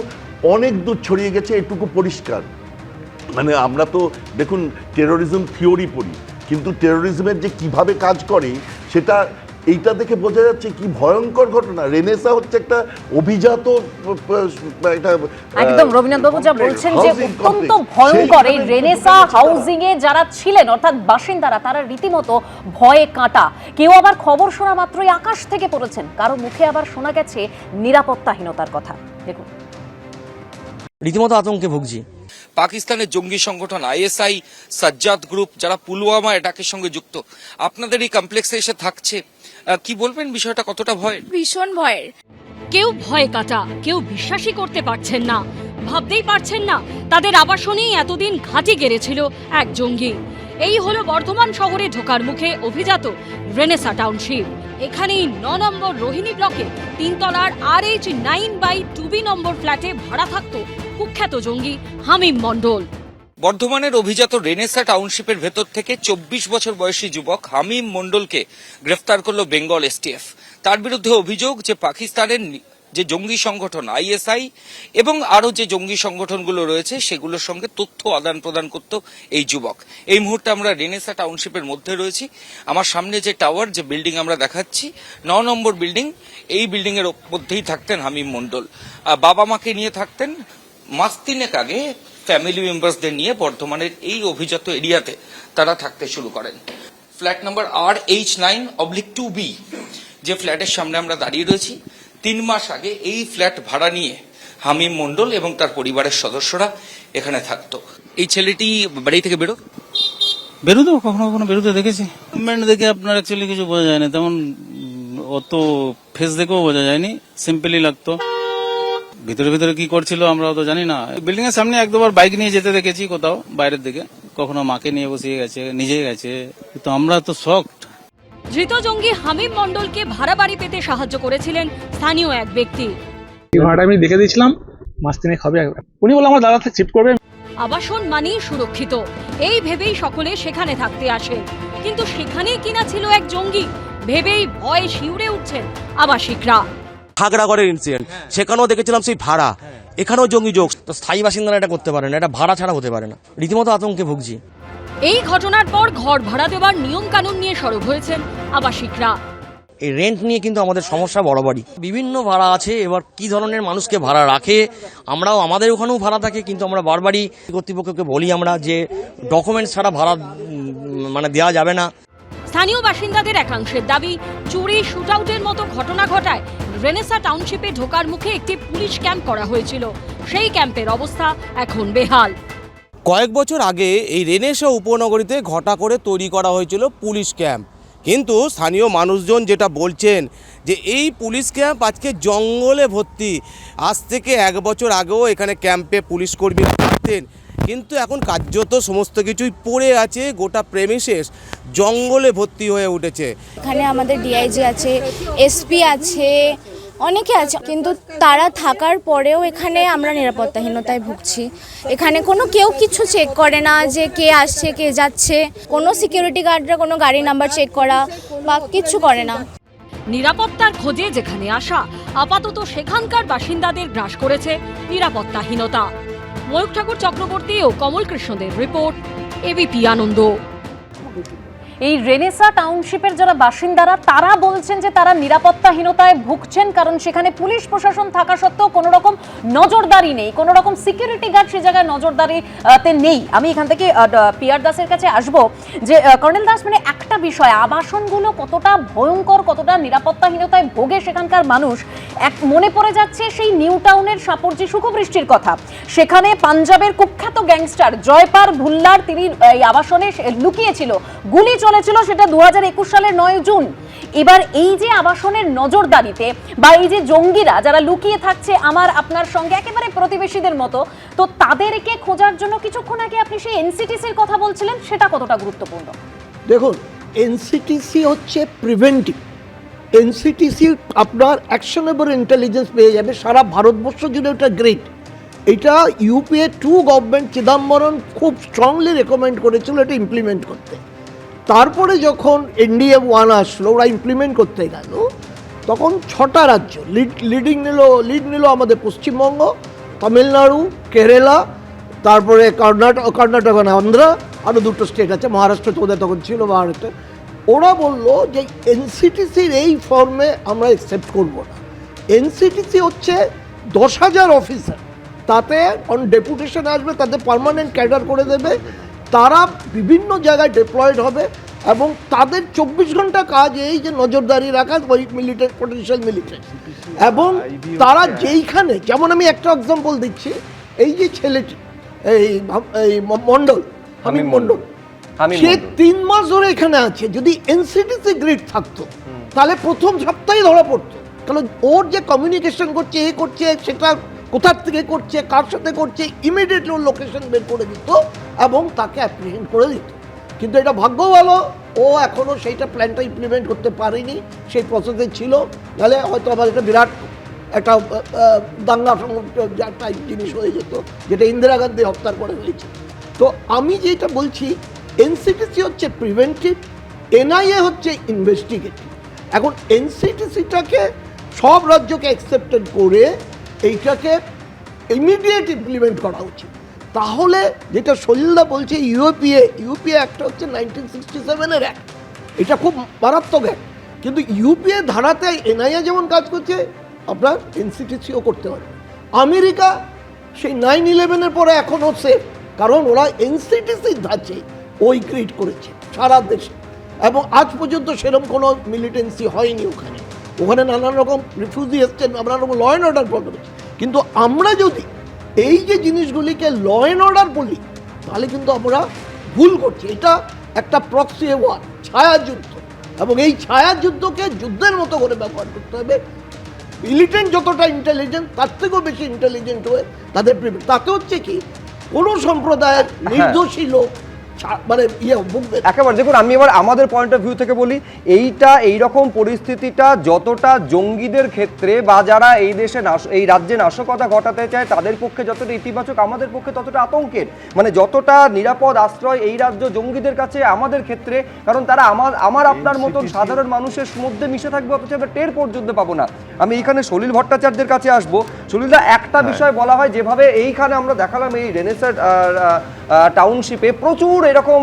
অনেক দূর ছড়িয়ে গেছে, এটুকু পরিষ্কার। মানে আমরা তো দেখুন টেরোরিজম থিওরি পড়ি, কিন্তু টেরোরিজমের যে কিভাবে কাজ করে সেটা এইটা দেখে বোঝা যাচ্ছে কি ভয়ঙ্কর ঘটনা। রেনেসা হচ্ছে একটা অভিজাত একদম রবীন্দ্রনাথ বাবু যা বলছেন যে অত্যন্ত ভয়ঙ্কর এই রেনেসা হাউজিং এ যারা ছিলেন অর্থাৎ বাসিন্দারা তারা রীতিমতো ভয়ে কাঁটা, কেউ আবার খবর শোনা মাত্রই আকাশ থেকে পড়েছেন, কারো মুখে আবার শোনা গেছে নিরাপত্তাহীনতার কথা। দেখুন, রীতিমতো আতঙ্কে ভুগছি। পাকিস্তানের জঙ্গি সংগঠন আইএসআই, সাজ্জাদ গ্রুপ যারা পুলওয়ামা অ্যাটাকের সঙ্গে যুক্ত, আপনাদের এই কমপ্লেক্সে এসে থাকছে, কি বলবেন বিষয়টা কতটা ভয়ের? ভীষণ ভয়ের। কেউ ভয়ে কাটা, কেউ বিশ্বাসই করতে পারছেন না, ভাবতেই পারছেন না তাদের আবাসনেই এতদিন ঘাঁটি গেড়েছিল এক জঙ্গি। এই হলো বর্ধমান শহরে ঢোকার মুখে অভিজাত রেনেসা টাউনশিপ। এখানেই 9 নম্বর রোহিণী ব্লকে 3 তলার RH9/2B নম্বর ফ্ল্যাটে ভাড়া থাকতো কুখ্যাত জঙ্গি হামিম মণ্ডল। বর্ধমানের অভিজাত রেনেসা টাউনশিপের ভেতর থেকে 24 বছর বয়সী যুবক হামিম মণ্ডলকে গ্রেফতার করলো বেঙ্গল এসটিএফ। তার বিরুদ্ধে অভিযোগ যে পাকিস্তানের যে জঙ্গি সংগঠন আইএসআই এবং আরো যে জঙ্গি সংগঠনগুলো রয়েছে সেগুলোর সঙ্গে তথ্য আদান প্রদান করত এই যুবক। এই মুহূর্তে আমরা রেনেসা টাউনশিপের মধ্যে রয়েছি। আমার সামনে যে টাওয়ার, যে বিল্ডিং আমরা দেখাচ্ছি 9 নম্বর বিল্ডিং, এই বিল্ডিং এর মধ্যেই থাকতেন হামিম মণ্ডল। বাবা মাকে নিয়ে থাকতেন। মাস 3 আগে ফ্যামিলি মেম্বারসদের নিয়ে বর্ধমানের এই অভিজাত এরিয়াতে তারা থাকতে শুরু করেন। ফ্ল্যাট নাম্বার RH9/2B যে ফ্ল্যাটের সামনে আমরা দাঁড়িয়ে রয়েছি, 3 মাস আগে এই ফ্ল্যাট ভাড়া নিয়ে হামিম মণ্ডল এবং তার পরিবারের সদস্যরা এখানে থাকতো। এই ছেলেটি বাড়ি থেকে বেরোতো, কখনো কখনো বেরোতে দেখেছি। মুভমেন্ট দেখে আপনার অ্যাকচুয়ালি কিছু বোঝা যায় না, তেমন অত ফেস দেখেও বোঝা যায়নি, সিম্পলি লাগতো। ভিতরে ভিতরে কি করছিল আমরা তো জানি না। বিল্ডিং এর সামনে 1-2 বার বাইক নিয়ে যেতে দেখেছি কোথাও বাইরের দিকে। কখনো মাকে নিয়ে বসিয়ে গেছে, নিজে গেছে, তো আমরা তো শকড। ধৃত জঙ্গি হামিম মণ্ডলকে ভাড়া বাড়ি পেতে সাহায্য করেছিলেন স্থানীয় এক ব্যক্তি। ভাড়াটা আমি দেখে দিয়েছিলাম, মাস তিনেক হবে, উনি বলে আমার দাদা শিফট করবে। আবাসন মানেই সুরক্ষিত, এই ভেবেই সকলে সেখানে থাকতে আসে, কিন্তু সেখানেই কিনা ছিল এক জঙ্গি, ভেবেই ভয়ে শিউরে উঠছেন আবাসিকরা। খাগড়াগড়ের ইনসিডেন্ট, সেখানেও দেখেছিলাম সেই ভাড়া, এখানেও জঙ্গি যোগ। তো স্থায়ী বাসিন্দারা এটা করতে পারে না, এটা ভাড়া ছাড়া হতে পারে না। রীতিমতো আতঙ্কে ভুগছি। এই ঘটনার পর ঘর ভাড়া দেওয়ার নিয়ম কানুন নিয়ে সরব হয়েছেন আবাসিকরা। এই রেন্ট নিয়ে কিন্তু আমাদের সমস্যা বরাবরই। বিভিন্ন ভাড়া আছে, এবার কি ধরনের মানুষকে ভাড়া রাখে, আমরাও আমাদের ওখানেও ভাড়া থাকে, কিন্তু আমরা বারবারই কর্তৃপক্ষকে বলি আমরা যে ডকুমেন্টস ছাড়া ভাড়া মানে দেওয়া যাবে না। স্থানীয় বাসিন্দাদের একাংশের দাবি, চুরি শুটআউটের মতো ঘটনা ঘটায় রেনেসা টাউনশিপে ঢোকার মুখে একটি পুলিশ ক্যাম্প করা হয়েছিল, সেই ক্যাম্পের অবস্থা এখন বেহাল। কয়েক বছর আগে এই রেনেসা উপনগরীতে ঘটা করে তৈরি করা হয়েছিল পুলিশ ক্যাম্প, কিন্তু স্থানীয় মানুষজন যেটা বলছেন যে এই পুলিশ ক্যাম্প আজকে জঙ্গলে ভর্তি। আজ থেকে 1 বছর আগেও এখানে ক্যাম্পে পুলিশ কর্মীরা থাকতেন, কিন্তু এখন কার্যত সমস্ত কিছুই পড়ে আছে, গোটা প্রেমিসেস জঙ্গলে ভর্তি হয়ে উঠেছে। এখানে আমাদের ডিআইজি আছে, এসপি আছে, অনেকে আছে, কিন্তু তারা থাকার পরেও এখানে আমরা নিরাপত্তাহীনতায় ভুগছি। এখানে কেউ কিছু চেক করে না যে কে আসছে কে যাচ্ছে, কোনো সিকিউরিটি গার্ডরা কোনো গাড়ি নাম্বার চেক করা বা কিছু করে না। নিরাপত্তার খোঁজে যেখানে আসা, আপাতত সেখানকার বাসিন্দাদের গ্রাস করেছে নিরাপত্তাহীনতা। ময়ূক ঠাকুর চক্রবর্তী ও কমল কৃষ্ণদের রিপোর্ট, এবিপি আনন্দ। এই রেনেসা টাউনশিপের যারা বাসিন্দারা তারা বলছেন যে তারা নিরাপত্তাহীনতায় ভুগছেন, কারণ সেখানে পুলিশ প্রশাসন থাকা সত্ত্বেও কোনো রকম নজরদারি নেই, কোনো রকম সিকিউরিটি গার্ড সে জায়গায় নজরদারিতে নেই। আমি এখান থেকে পিআর দাসের কাছে আসব যে কর্নেল দাস, মানে একটা বিষয়, আবাসনগুলো কতটা ভয়ঙ্কর, কতটা নিরাপত্তাহীনতায় ভোগে সেখানকার মানুষ। মনে পড়ে যাচ্ছে সেই নিউ টাউনের সাপরজি সুখবৃষ্টির কথা। সেখানে পাঞ্জাবের কুখ্যাত গ্যাংস্টার জয়পার ভুল্লার তিনি এই আবাসনে লুকিয়েছিল, গুলি চলেছিল, সেটা 2021 সালের 9 জুন। এবার এই যে আবাসনের নজরদারিতে বা এই যে জঙ্গিরা যারা লুকিয়ে থাকছে আমার আপনার সঙ্গে একেবারে প্রতিবেশীদের মতো, তো তাদেরকে খোঁজার জন্য কিছুক্ষণ আগে আপনি সেই এনসিটিসির কথা বলছিলেন, সেটা কতটা গুরুত্বপূর্ণ? দেখুন, এনসিটিসি হচ্ছে প্রিভেন্টিভ। এনসিটিসি আপনার অ্যাকশনেবল ইন্টেলিজেন্স পেয়ে যাবে সারা ভারতবর্ষ জুড়ে, ওটা গ্রেট। এটা ইউপিএ 2 গভর্নমেন্ট চিদম্বরম খুব স্ট্রংলি রেকমেন্ড করেছিল এটা ইমপ্লিমেন্ট করতে। তারপরে যখন এনডিএ 1 আসলো, ওরা ইমপ্লিমেন্ট করতে গেল, তখন 6টা রাজ্য লিড নিল আমাদের পশ্চিমবঙ্গ, তামিলনাড়ু, কেরালা, তারপরে কর্ণাটক, অন্ধ্র, আরও 2টো স্টেট আছে, মহারাষ্ট্র তো ওদের তখন ছিল মহারাষ্ট্র। ওরা বললো যে এনসিটিসির এই ফর্মে আমরা অ্যাকসেপ্ট করব না। এনসিটিসি হচ্ছে 10,000 অফিসার, তাতে অন ডেপুটেশন আসবে, তাদের পার্মানেন্ট ক্যাডার করে দেবে, তারা বিভিন্ন জায়গায় ডিপ্লয়েড হবে এবং তাদের 24 ঘন্টা কাজ এই যে নজরদারি রাখা, ওই মিলিটারি, পটেনশিয়াল মিলিটারি। এবং তারা যেইখানে, যেমন আমি একটা এক্সাম্পল দিচ্ছি, এই যে ছেলেটি এই মণ্ডল, হামিম মণ্ডল, সে 3 মাস ধরে এখানে আছে। যদি এনসিটিসি গ্রিড থাকতো তাহলে প্রথম সপ্তাহে ধরা পড়তো, কারণ ওর যে কমিউনিকেশন করছে, এ করছে, সেটা কোথার থেকে করছে, কার সাথে করছে, ইমিডিয়েটলি ওর লোকেশন বের করে দিত এবং তাকে অ্যাপ্রিহেন্ড করে দিত। কিন্তু এটা ভাগ্য ভালো, ও এখনও সেইটা প্ল্যানটা ইমপ্লিমেন্ট করতে পারেনি, সেই প্রসেসে ছিল, নাহলে হয়তো আবার এটা বিরাট একটা দাঙ্গা টাইপ জিনিস হয়ে যেত, যেটা ইন্দিরা গান্ধী হত্যার পরে হয়েছে। তো আমি যেটা বলছি, এনসিটিসি হচ্ছে প্রিভেন্টিভ, এনআইএ হচ্ছে ইনভেস্টিগেটিভ। এখন এনসিটিসিটাকে সব রাজ্যকে অ্যাকসেপ্টেড করে এইটাকে ইমিডিয়েট ইমপ্লিমেন্ট করা উচিত। তাহলে যেটা সলিলদা বলছে, ইউপিএ একটা হচ্ছে 1967-এর অ্যাক্ট, এটা খুব মারাত্মক অ্যাক্ট, কিন্তু ইউপিএ ধারাতে এনআইএ যেমন কাজ করছে, আপনার এনসিটিসিও করতে পারবে। আমেরিকা সেই 9/11-এর পরে এখনও সেফ, কারণ ওরা এনসিটিসির ধাঁচে ওই গ্রিড করেছে সারা দেশে, এবং আজ পর্যন্ত সেরকম কোনো মিলিটেন্সি হয়নি ওখানে। ওখানে নানান রকম রিফিউজি এসছেন, নানান রকম ল অ্যান্ড অর্ডার প্রবলেম হচ্ছে। কিন্তু আমরা যদি এই যে জিনিসগুলিকে ল অ্যান্ড অর্ডার বলি, তাহলে কিন্তু আমরা ভুল করছি। এটা একটা প্রক্সি ওয়ার, ছায়াযুদ্ধ, এবং এই ছায়াযুদ্ধকে যুদ্ধের মতো করে ব্যবহার করতে হবে। মিলিটেন্ট যতটা ইন্টেলিজেন্ট, তার থেকেও বেশি ইন্টেলিজেন্ট হয়ে তাদের তাতে হচ্ছে কি, কোনো সম্প্রদায়ের নির্দোষী লোক মানে মুখ একেবারে দেখুন, আমি এবার আমাদের পয়েন্ট অফ ভিউ থেকে বলি, এইরকম পরিস্থিতিটা যতটা জঙ্গিদের ক্ষেত্রে বা যারা এই দেশে এই রাজ্যে নাশকতা ঘটাতে চায় তাদের পক্ষে যতটা ইতিবাচক, আমাদের পক্ষে ততটা আতঙ্কের। মানে যতটা নিরাপদ আশ্রয় এই রাজ্য জঙ্গিদের কাছে আমাদের ক্ষেত্রে, কারণ তারা আমার আপনার মতন সাধারণ মানুষের মধ্যে মিশে থাকবে, অথচ আমরা টের পর্যন্ত পাবো না। আমি এইখানে সলিল ভট্টাচার্যের কাছে আসবো। সলিলদা, একটা বিষয় বলা হয়, যেভাবে এইখানে আমরা দেখালাম এই রেনেসাঁ টাউনশিপে প্রচুর এরকম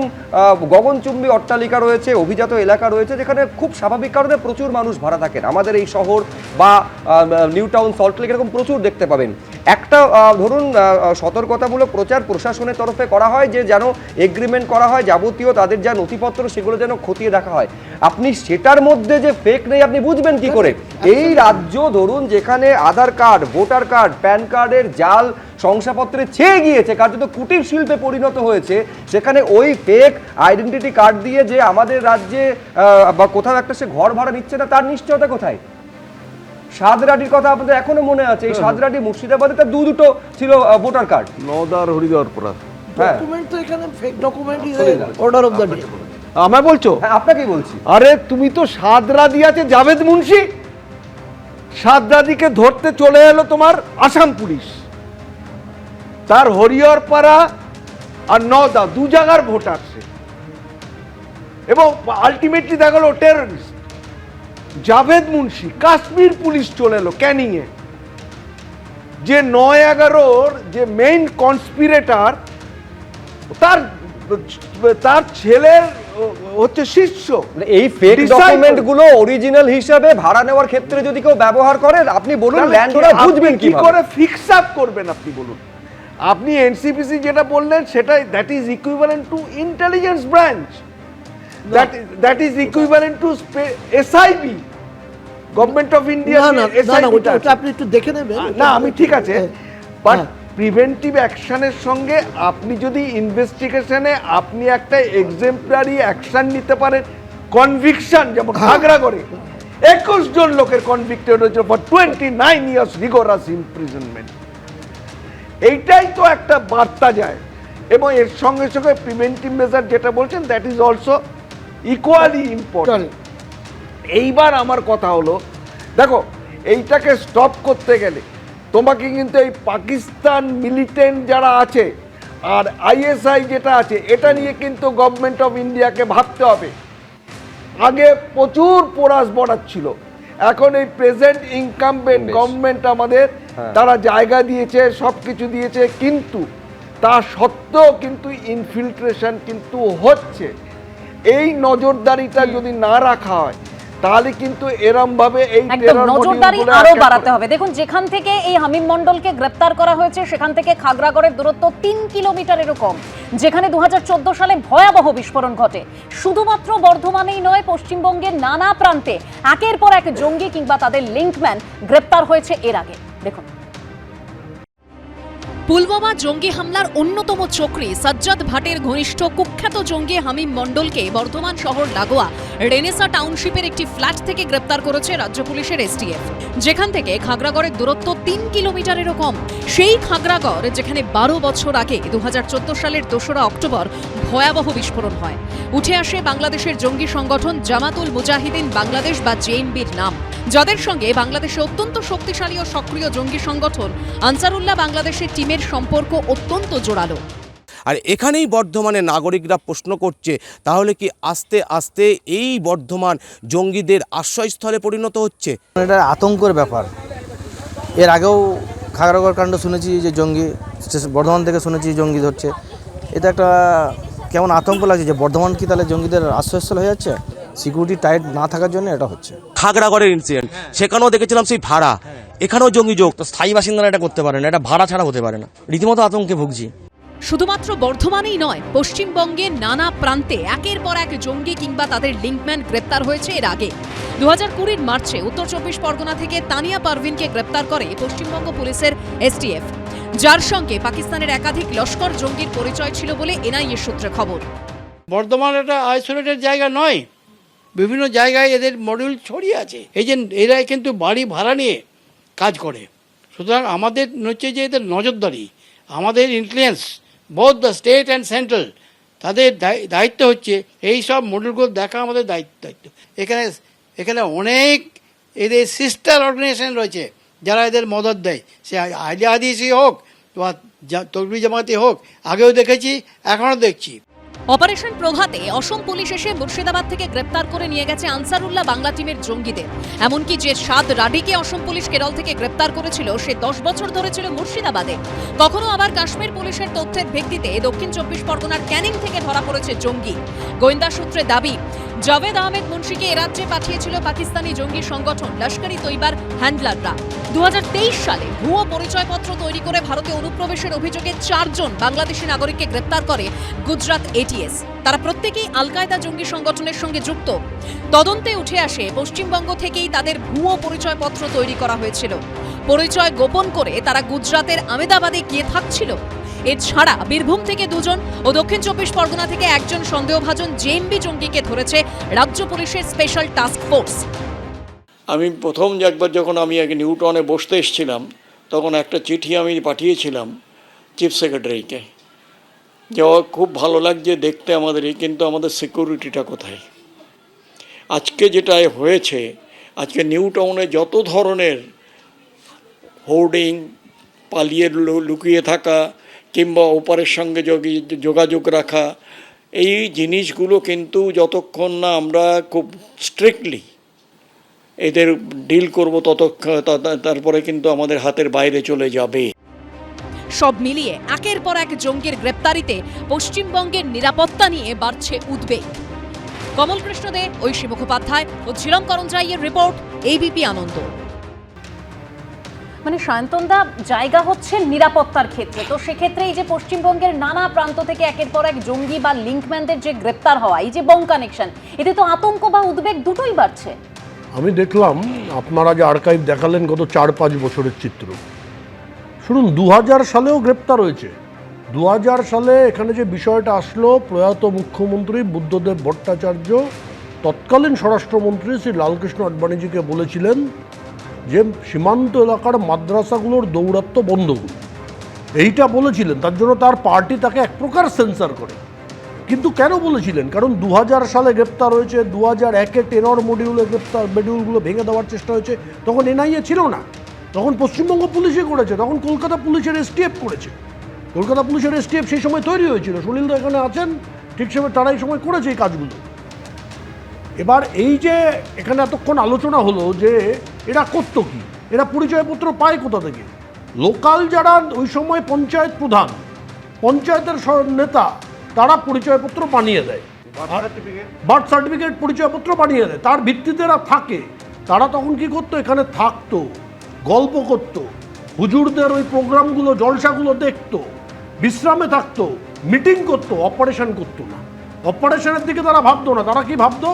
গগনচুম্বী অট্টালিকা রয়েছে, অভিজাত এলাকা রয়েছে, যেখানে খুব স্বাভাবিক কারণে প্রচুর মানুষ ভাড়া থাকেন। আমাদের এই শহর বা নিউ টাউন, সল্টলেক এরকম প্রচুর দেখতে পাবেন। একটা ধরুন সতর্কতামূলক প্রচার প্রশাসনের তরফে করা হয় যে যেন এগ্রিমেন্ট করা হয়, যাবতীয় তাদের যা নথিপত্র সেগুলো যেন খতিয়ে দেখা হয়। আপনি সেটার মধ্যে যে ফেক নেই আপনি বুঝবেন কি করে? এই রাজ্য ধরুন যেখানে আধার কার্ড, ভোটার কার্ড, প্যান কার্ডের জাল শংসাপত্রে ছেয়ে গিয়েছে, কার্যত কুটির শিল্পে পরিণত হয়েছে, সেখানে ওই ফেক আইডেন্টিটি কার্ড দিয়ে যে আমাদের রাজ্যে বা কোথাও একটা সে ঘর ভাড়া নিচ্ছে না, তার নিশ্চয়তা কোথায়? সাদরাটির কথা আপনাদের এখনো মনে আছে, এই সাদরাটি মুর্শিদাবাদে তার দুটো ছিল ভোটার কার্ড, নদার হরিদ্বারপুরা। ডকুমেন্ট তো এখানে ফেক ডকুমেন্টই অর্ডার অফ দ্য ডে। আমায় বলছো? হ্যাঁ, আপনাকেই বলছি। আরে তুমি তো সাদরাদি আছে জাভেদ মুন্সি, সাদরাদিকে ধরতে চলে এলো তোমার আসাম পুলিশ, তার হরিহরপাড়া আর নওদা দু জায়গার ভোটার সে, এবং আলটিমেটলি দেখা গেল টেররিস্ট। জাভেদ মুন্সি, কাশ্মীর পুলিশ চলে এলো ক্যানিং এ, যে ৯/১১ যে মেইন কনস্পিরেটর, তার ছেলের হচ্ছে শিষ্য। এই ফেক ডকুমেন্ট গুলো অরিজিনাল হিসাবে ভাড়া নেওয়ার ক্ষেত্রে যদি কেউ ব্যবহার করে, আপনি বলুন ল্যান্ডওনার বুঝবেন কি করে ফিক্স আপ করবেন? আপনি বলুন। আপনি এনসিপিসি যেটা বললেন সেটা that is equivalent to intelligence branch, that is equivalent to SIB, government of India. আপনি একটু দেখে নেবেন। না, আমি ঠিক আছে, বাট প্রিভেন্টিভ অ্যাকশনের সঙ্গে আপনি যদি ইনভেস্টিগেশনে আপনি একটা এক্সেম্পলারি অ্যাকশন নিতে পারেন, কনভিকশন, যেমন খাগড়াগড়ে 21 জন লোকের কনভিক্টেড হয়েছে ফর 29 ইয়ার্স রিগোরাস ইমপ্রিজনমেন্ট। এইটাই তো একটা বার্তা যায়। এবং এর সঙ্গে সঙ্গে প্রিভেন্টিভ মেজার যেটা বলছেন that is also equally important. এইবার আমার কথা হলো, দেখো এইটাকে স্টপ করতে গেলে তোমাকে কিন্তু এই পাকিস্তান মিলিটেন্ট যারা আছে আর আইএসআই যেটা আছে, এটা নিয়ে কিন্তু গভর্নমেন্ট অফ ইন্ডিয়াকে ভাবতে হবে। আগে প্রচুর পোরাস বর্ডার ছিল, এখন এই প্রেজেন্ট ইনকামবেন্ট গভর্নমেন্ট আমাদের তারা জায়গা দিয়েছে, সব কিছু দিয়েছে, কিন্তু তা সত্ত্বেও কিন্তু ইনফিল্ট্রেশন কিন্তু হচ্ছে। এই নজরদারিটা যদি না রাখা হয় তাহলে কিন্তু এরম ভাবে এই নজরদারি আরো বাড়াতে হবে। দেখুন, যেখান থেকে এই হামিম মণ্ডলকে গ্রেপ্তার করা হয়েছে সেখান থেকে খাগড়াগড়ের দূরত্ব ৩ কিলোমিটারেরও কম, যেখানে 2014 সালে ভয়াবহ বিস্ফোরণ ঘটে। শুধুমাত্র বর্ধমানেই নয়, পশ্চিমবঙ্গের নানা প্রান্তে একের পর এক জঙ্গি কিংবা তাদের লিঙ্কম্যান গ্রেপ্তার হয়েছে এর আগে। দেখুন, পুলওয়ামা জঙ্গি হামলার অন্যতম চক্রী সাজ্জাদ ভাটের ঘনিষ্ঠ কুখ্যাত জঙ্গি হামিম মণ্ডলকে বর্ধমান শহর লাগোয়া রেনেসাঁ টাউনশিপের একটি ফ্ল্যাট থেকে গ্রেপ্তার করেছে রাজ্য পুলিশের এসটিএফ, যেখান থেকে খাগড়াগড়ের দূরত্ব ৩ কিলোমিটারেরও কম। সেই খাগড়াগড় যেখানে ১২ বছর আগে 2014 সালের ২রা অক্টোবর ভয়াবহ বিস্ফোরণ হয়। উঠে আসে বাংলাদেশের জঙ্গি সংগঠন জামাতুল মুজাহিদিন বাংলাদেশ বা জেএমবির নাম, যাদের সঙ্গে বাংলাদেশে অত্যন্ত শক্তিশালী ও সক্রিয় জঙ্গি সংগঠন আনসারুল্লাহ বাংলাদেশের টিমের সম্পর্ক অত্যন্ত জোরালো। আর এখানেই বর্ধমানের নাগরিকরা প্রশ্ন করছে, তাহলে কি আস্তে আস্তে এই বর্ধমান জঙ্গিদের আশ্রয়স্থলে পরিণত হচ্ছে? এটা আতঙ্কের ব্যাপার। এর আগেও খাগড়াগড় কাণ্ড শুনেছি যে জঙ্গি, বর্ধমান থেকে শুনেছি জঙ্গি ধরছে। এটা একটা কেমন আতঙ্ক লাগছে যে বর্ধমান কি তাহলে জঙ্গিদের আশ্রয়স্থল হয়ে যাচ্ছে? সিকিউরিটি টাইট না থাকার জন্য এটা হচ্ছে। খাগড়াগড়ের ইনসিডেন্ট, সেখানেও দেখেছিলাম সেই ভাড়া, এখানেও জঙ্গি যোগ। তো স্থায়ী বাসিন্দারা এটা করতে পারে না, এটা ভাড়া ছাড়া হতে পারে না। রীতিমতো আতঙ্কে ভুগছি। শুধুমাত্র বর্ধমানেই নয়, পশ্চিমবঙ্গের নানা প্রান্তে একের পর এক জঙ্গি কিংবা তাদের লিঙ্কম্যান গ্রেপ্তার হয়েছে এর আগে। 2020 মার্চে উত্তর 24 পরগনা থেকে তানিয়া পারভিনকে গ্রেপ্তার করে পশ্চিমবঙ্গ পুলিশের এসটিএফ, যার সঙ্গে পাকিস্তানের একাধিক লস্কর জঙ্গির পরিচয় ছিল বলে এনআইএ সূত্রে খবর। বর্ধমান একটা আইসোলেটেড জায়গা নয়, বিভিন্ন জায়গায় এদের মডিউল ছড়িয়ে আছে। এই যে এরা কিন্তু বাড়ি ভাড়া নিয়ে কাজ করে। সুতরাং আমাদের হচ্ছে যে এদের নজরদারি, আমাদের influence both the state and central তাদের দায়িত্ব হচ্ছে এই সব মডেলগুলো দেখা আমাদের দায়িত্ব। এখানে অনেক এদের সিস্টার অর্গানাইজেশন রয়েছে যারা এদের মদত দেয়, সে আহলে হাদিসই হোক বা তকবীর জামাতি হোক, আগেও দেখেছি এখনও দেখছি। অপারেশন প্রভাতে অসম পুলিশ এসে মুর্শিদাবাদ থেকে গ্রেপ্তার করে নিয়ে গেছে আনসারুল্লাহ বাংলা টিমের জঙ্গিদের। এমনকি যে 7 রাডিকে অসম পুলিশ কেরল থেকে গ্রেপ্তার করেছিল সে 10 বছর ধরে ছিল মুর্শিদাবাদে। কখনো আবার কাশ্মীর পুলিশের তথ্যের ভিত্তিতে দক্ষিণ 24 পরগনার ক্যানিং থেকে ধরা পড়েছে জঙ্গি। গোয়েন্দা সূত্রে দাবি, জাভেদ আহমেদ মুন্সিকে এ রাজ্যে পাঠিয়েছিল পাকিস্তানি জঙ্গি সংগঠন লস্কর-ই তৈবার হ্যান্ডলাররা। 2023 সালে ভুয়ো পরিচয়পত্র তৈরি করে ভারতে অনুপ্রবেশের অভিযোগে 4 জন বাংলাদেশি নাগরিককে গ্রেপ্তার করে গুজরাট এটিএস। তারা প্রত্যেকেই আল কায়দা জঙ্গি সংগঠনের সঙ্গে যুক্ত। তদন্তে উঠে আসে পশ্চিমবঙ্গ থেকেই তাদের ভুয়ো পরিচয়পত্র তৈরি করা হয়েছিল। পরিচয় গোপন করে তারা গুজরাতের আহমেদাবাদে গিয়ে থাকছিল। এছাড়া বীরভূম থেকে 2 জন ও দক্ষিণ 24 পরগনা থেকে 1 জন সন্দেহভাজন জেএমবি জঙ্গিকে ধরেছে রাজ্য পুলিশের স্পেশাল টাস্ক ফোর্স। আমি প্রথম একবার যখন আমি আগে নিউটনে বসতে এসেছিলাম তখন একটা চিঠি আমি পাঠিয়েছিলাম চিফ সেক্রেটারিকে, যে খুব ভালো লাগছে দেখতে আমাদের, কিন্তু আমাদের সিকিউরিটিটা কোথায়। আজকে যেটা হয়েছে, আজকে নিউ টাউনে যত ধরনের হোর্ডিং, পালিয়ে লুকিয়ে থাকা কিংবা ওপারের সঙ্গে যোগাযোগ রাখা, এই জিনিসগুলো কিন্তু যতক্ষণ না আমরা খুব স্ট্রিক্টলি এদের ডিল করব তারপরে কিন্তু আমাদের হাতের বাইরে চলে যাবে। সব মিলিয়ে একের পর এক জঙ্গির গ্রেপ্তারিতে পশ্চিমবঙ্গের নিরাপত্তা নিয়ে বাড়ছে উদ্বেগ। কমল কৃষ্ণ দে, ঐশী মুখোপাধ্যায় ও ঝিলম করঞ্জাইয়ের রিপোর্ট, এবিপি আনন্দ। মানে সায়ন্তনদা, জায়গা হচ্ছে নিরাপত্তার ক্ষেত্রে, তো সেক্ষেত্রে এই যে পশ্চিমবঙ্গের নানা প্রান্ত থেকে একের পর এক জঙ্গি বা লিঙ্কম্যানদের যে গ্রেপ্তার হওয়া, এই যে বং কানেকশন, এতে তো আতঙ্ক বা উদ্বেগ দুটোই বাড়ছে। আমি দেখলাম আপনারা যে আর্কাইভ দেখালেন গত 4-5 বছরের চিত্র, শুনুন 2000 সালেও গ্রেপ্তার হয়েছে। 2000 সালে এখানে যে বিষয়টা আসলো, প্রয়াত মুখ্যমন্ত্রী বুদ্ধদেব ভট্টাচার্য তৎকালীন স্বরাষ্ট্রমন্ত্রী শ্রী লালকৃষ্ণ আডবাণীজিকে বলেছিলেন যে সীমান্ত এলাকার মাদ্রাসাগুলোর দৌরাত্ম্য বন্ধ করুন, এইটা বলেছিলেন। তার জন্য তার পার্টি তাকে এক প্রকার সেন্সার করে। কিন্তু কেন বলেছিলেন? কারণ 2000 সালে গ্রেপ্তার হয়েছে, 2001-এ টেনর মডিউলগুলো ভেঙে দেওয়ার চেষ্টা হয়েছে, তখন এনআইএ ছিল না, তখন পশ্চিমবঙ্গ পুলিশই করেছে, তখন কলকাতা পুলিশের এসটিএফ করেছে। কলকাতা পুলিশের এসটিএফ সেই সময় তৈরি হয়েছিল, সুনীলদা এখানে আছেন, ঠিক সময় তারা এই সময় করেছে এই কাজগুলো। এবার এই যে এখানে এতক্ষণ আলোচনা হলো যে এরা করতো কি, এরা পরিচয়পত্র পায় কোথা থেকে? লোকাল যারা ওই সময় পঞ্চায়েত প্রধান, পঞ্চায়েতের নেতা, তারা পরিচয়পত্র বানিয়ে দেয়, বার্থ সার্টিফিকেট পরিচয়পত্র বানিয়ে দেয়, তার ভিত্তিতে এরা থাকে। তারা তখন কি করতো, এখানে থাকতো, গল্প করতো, হুজুরদের ওই প্রোগ্রামগুলো, জলসাগুলো দেখতো, বিশ্রামে থাকতো, মিটিং করতো, অপারেশন করতো না। অপারেশনের দিকে তারা ভাবতো না। তারা কি ভাবতো,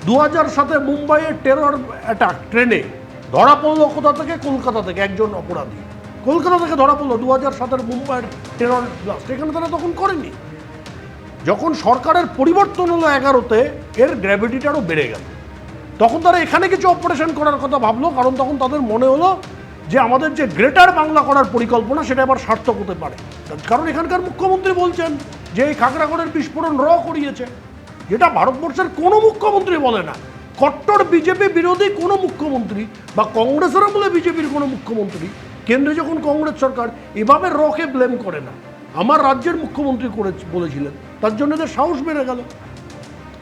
2007-এ মুম্বাইয়ের টেরর অ্যাটাক, ট্রেনে ধরা পড়লো কোথা থেকে? কলকাতা থেকে একজন অপরাধী কলকাতা থেকে ধরা পড়লো 2007-এর মুম্বাইয়ের টেরর ব্লাস্ট। এখানে তারা তখন করেনি। যখন সরকারের পরিবর্তন হলো 11-তে, এর গ্র্যাভিটিটা আরও বেড়ে গেল। তখন তারা এখানে কিছু অপারেশন করার কথা ভাবলো, কারণ তখন তাদের মনে হলো যে আমাদের যে গ্রেটার বাংলা করার পরিকল্পনা সেটা আবার সার্থক হতে পারে। কারণ এখানকার মুখ্যমন্ত্রী বলছেন যে এই খাগড়াগড়ের বিস্ফোরণ করিয়েছে, যেটা ভারতবর্ষের কোনো মুখ্যমন্ত্রী বলে না। কট্টর বিজেপি বিরোধী কোনো মুখ্যমন্ত্রী বা কংগ্রেসের বলে বিজেপির কোনো মুখ্যমন্ত্রী, কেন্দ্রে যখন কংগ্রেস সরকার, এভাবে কে ব্লেম করে না। আমার রাজ্যের মুখ্যমন্ত্রী বলেছিলেন, তার জন্য এদের সাহস বেড়ে গেল।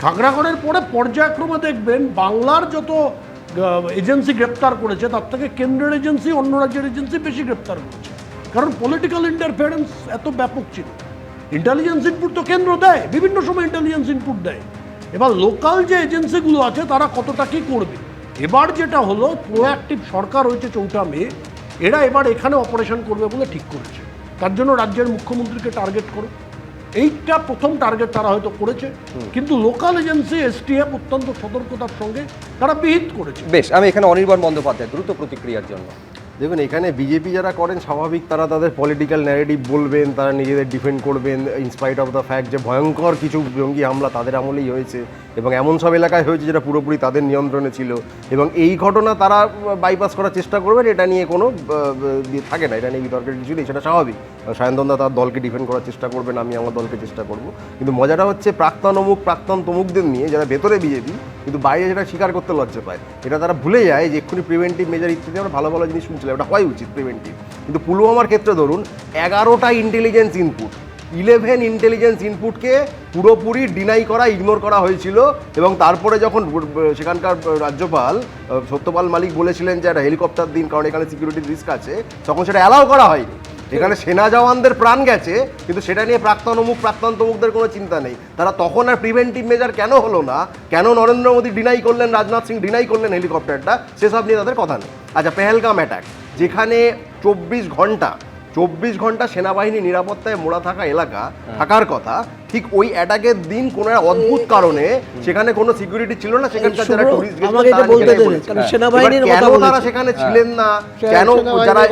খাগড়াগড়ের পরে পর্যায়ক্রমে দেখবেন বাংলার যত এজেন্সি গ্রেপ্তার করেছে তার থেকে কেন্দ্রের এজেন্সি, অন্য রাজ্যের এজেন্সি বেশি গ্রেপ্তার করেছে, কারণ পলিটিক্যাল ইন্টারফারেন্স এত ব্যাপক ছিল। ইন্টেলিজেন্স ইনপুট তো কেন্দ্র দেয়, বিভিন্ন সময় ইন্টেলিজেন্স ইনপুট দেয়। এবার লোকাল যে এজেন্সিগুলো আছে তারা কতটা কী করবে। এবার যেটা হলো, প্রোঅ্যাক্টিভ সরকার হয়েছে 4 মে, এরা এবার এখানে অপারেশন করবে বলে ঠিক করেছে। তার জন্য রাজ্যের মুখ্যমন্ত্রীকে টার্গেট করো, এইটা প্রথম টার্গেট তারা হয়তো করেছে। কিন্তু লোকাল এজেন্সি এসটিএফ অত্যন্ত সতর্কতার সঙ্গে তারা বিহিত করেছে। বেশ, আমি এখানে অনির্বাণ বন্দ্যোপাধ্যায় দ্রুত প্রতিক্রিয়ার জন্য। দেখুন, এখানে বিজেপি যারা করেন স্বাভাবিক, তারা তাদের পলিটিক্যাল ন্যারেটিভ বলবেন, তারা নিজেদের ডিফেন্ড করবেন ইনস্পাইট অফ দ্য ফ্যাক্ট যে ভয়ঙ্কর কিছু জঙ্গি হামলা তাদের আমলেই হয়েছে এবং এমন সব এলাকায় হয়েছে যেটা পুরোপুরি তাদের নিয়ন্ত্রণে ছিল, এবং এই ঘটনা তারা বাইপাস করার চেষ্টা করবেন, এটা নিয়ে কোনো থাকে না, এটা নিয়ে বিতর্কের কিছু নেই, সেটা স্বাভাবিক। সায়ন্তনদা তার দলকে ডিফেন্ড করার চেষ্টা করবেন, আমি আমার দলকে চেষ্টা করব। কিন্তু মজাটা হচ্ছে প্রাক্তন অমুক প্রাক্তন তমুকদের নিয়ে যারা ভেতরে বিজেপি কিন্তু বাইরে যেটা স্বীকার করতে লজ্জা পায়, এটা তারা ভুলে যায় যে এক্ষুনি প্রিভেন্টিভ মেজার ইত্যাদি আমরা ভালো ভালো জিনিস শুনছিলাম, এটা হওয়াই উচিত প্রিভেন্টিভ। কিন্তু পুলওয়ামার ক্ষেত্রে ধরুন 11টা ইন্টেলিজেন্স ইনপুট, 11 ইন্টেলিজেন্স ইনপুটকে পুরোপুরি ডিনাই করা, ইগনোর করা হয়েছিল। এবং তারপরে যখন সেখানকার রাজ্যপাল সত্যপাল মালিক বলেছিলেন যে একটা হেলিকপ্টার দিন কারণ এখানে সিকিউরিটির রিস্ক আছে, তখন সেটা অ্যালাউ করা হয়নি। এখানে সেনা জওয়ানদের প্রাণ গেছে, কিন্তু সেটা নিয়ে প্রাক্তন অমুক প্রাক্তন তমুকদের কোনো চিন্তা নেই। তারা তখন আর প্রিভেন্টিভ মেজার কেন হলো না, কেন নরেন্দ্র মোদী ডিনাই করলেন, রাজনাথ সিং ডিনাই করলেন হেলিকপ্টারটা, সেসব নিয়ে তাদের কথা নেই। আচ্ছা, পেহেলগাম অ্যাটাক, যেখানে 24 ঘন্টা সেনাবাহিনী নিরাপত্তায় মোড়া থাকা এলাকা থাকার কথা, ঠিক ওই অ্যাটাকের দিন কোনো একটা অদ্ভুত কারণে সেখানে কোনো সিকিউরিটি ছিল না, সেখানকার যারা টুরিস্ট তারা সেখানে ছিলেন না, কেন যারা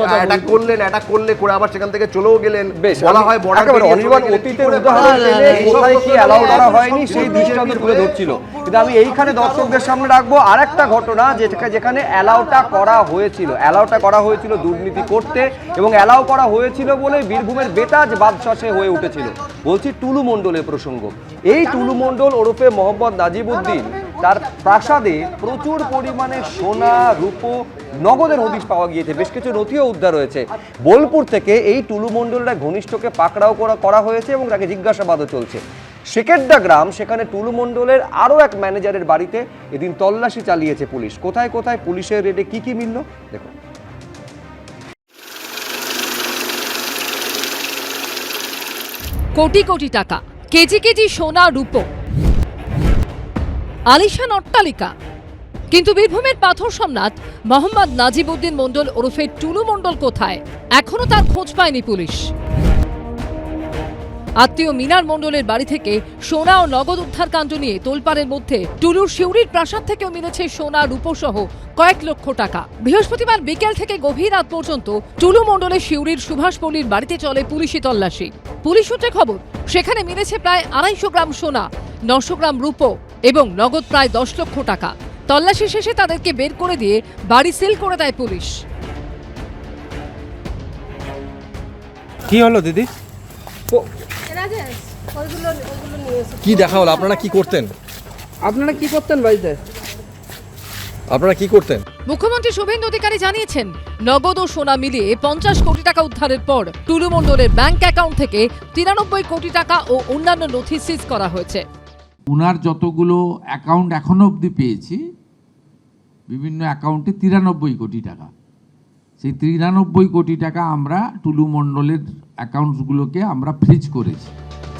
অ্যাটাক করলে করে আবার সেখান থেকে চলেও গেলেন, বলা হয় বর্ডার অনির্বাণ অতীতের উদাহরণ এনে কোথায় কি অ্যালাউ করা হয়নি সেই দৃষ্টান্ত তুলে ধরছিল। কিন্তু আমি এইখানে দর্শকদের সামনে রাখবো আরেকটা ঘটনা যেখানে অ্যালাউটা করা হয়েছিল দুর্নীতি করতে, এবং অ্যালাউ করা হয়েছিল বলে বীরভূমের বেতাজ বাদশাহে হয়ে উঠেছিল। বলছি টুলু মণ্ডলের প্রসঙ্গ। এই টুলু মণ্ডল ওরফে মোহাম্মদ নাজিবউদ্দিন, তার প্রাসাদে প্রচুর পরিমাণে সোনা, রূপো, নগদের হদিশ পাওয়া গিয়েছে, বেশ কিছু নথিও উদ্ধার হয়েছে। বোলপুর থেকে এই টুলু মণ্ডলের ঘনিষ্ঠকে পাকড়াও করা হয়েছে এবং তাকে জিজ্ঞাসাবাদও চলছে। শেকেরডা গ্রাম, সেখানে টুলু মণ্ডলের আরও এক ম্যানেজারের বাড়িতে এদিন তল্লাশি চালিয়েছে পুলিশ। কোথায় কোথায় পুলিশের রেডে কি কি মিলল দেখুন। কোটি কোটি টাকা, কেজি কেজি সোনা, রূপো, আলিশান অট্টালিকা। কিন্তু বীরভূমের পাথর সম্রাট মোহাম্মদ নাজিবউদ্দিন মণ্ডল ওরফে টুলু মণ্ডল কোথায়? এখনো তার খোঁজ পায়নি পুলিশ। আত্মীয় মিনার মণ্ডলের বাড়ি থেকে সোনা ও নগদ উদ্ধার কাণ্ড নিয়ে তোলপাড়ের মধ্যে টুলুর শিউরির প্রাসাদ থেকেও মিলেছে সোনা, রূপো সহ কয়েক লক্ষ টাকা। বৃহস্পতিবার বিকেল থেকে গভীর রাত পর্যন্ত টুলু মণ্ডলের শিউরির সুভাষপল্লীর বাড়িতে চলে পুলিশি তল্লাশি। পুলিশ সূত্রে খবর, সেখানে মিলেছে প্রায় 250 গ্রাম সোনা, 900 গ্রাম রূপো এবং নগদ প্রায় 10 লক্ষ টাকা। তল্লাশি শেষে তাদেরকে বের করে দিয়ে বাড়ি সিল করে দেয় পুলিশ। কি হলো দিদি? কি দেখা হলো? আপনারা কি করতেন বাড়িতে? আপনারা কি করতেন? মুখ্যমন্ত্রী শুভেন্দু অধিকারী জানিয়েছেন, নগদ ও সোনা মিলিয়ে 50 কোটি টাকা উদ্ধারের পর টুলু মণ্ডলের ব্যাংক অ্যাকাউন্ট থেকে 93 কোটি টাকা ও অন্যান্য নথি সিজ করা হয়েছে। উনার যতগুলো অ্যাকাউন্ট এখনো অবধি পেয়েছি, বিভিন্ন অ্যাকাউন্টে 93 কোটি টাকা। সেই 93 কোটি টাকা আমরা টুলু মণ্ডলের অ্যাকাউন্টসগুলোকে আমরা ফ্রিজ করেছি।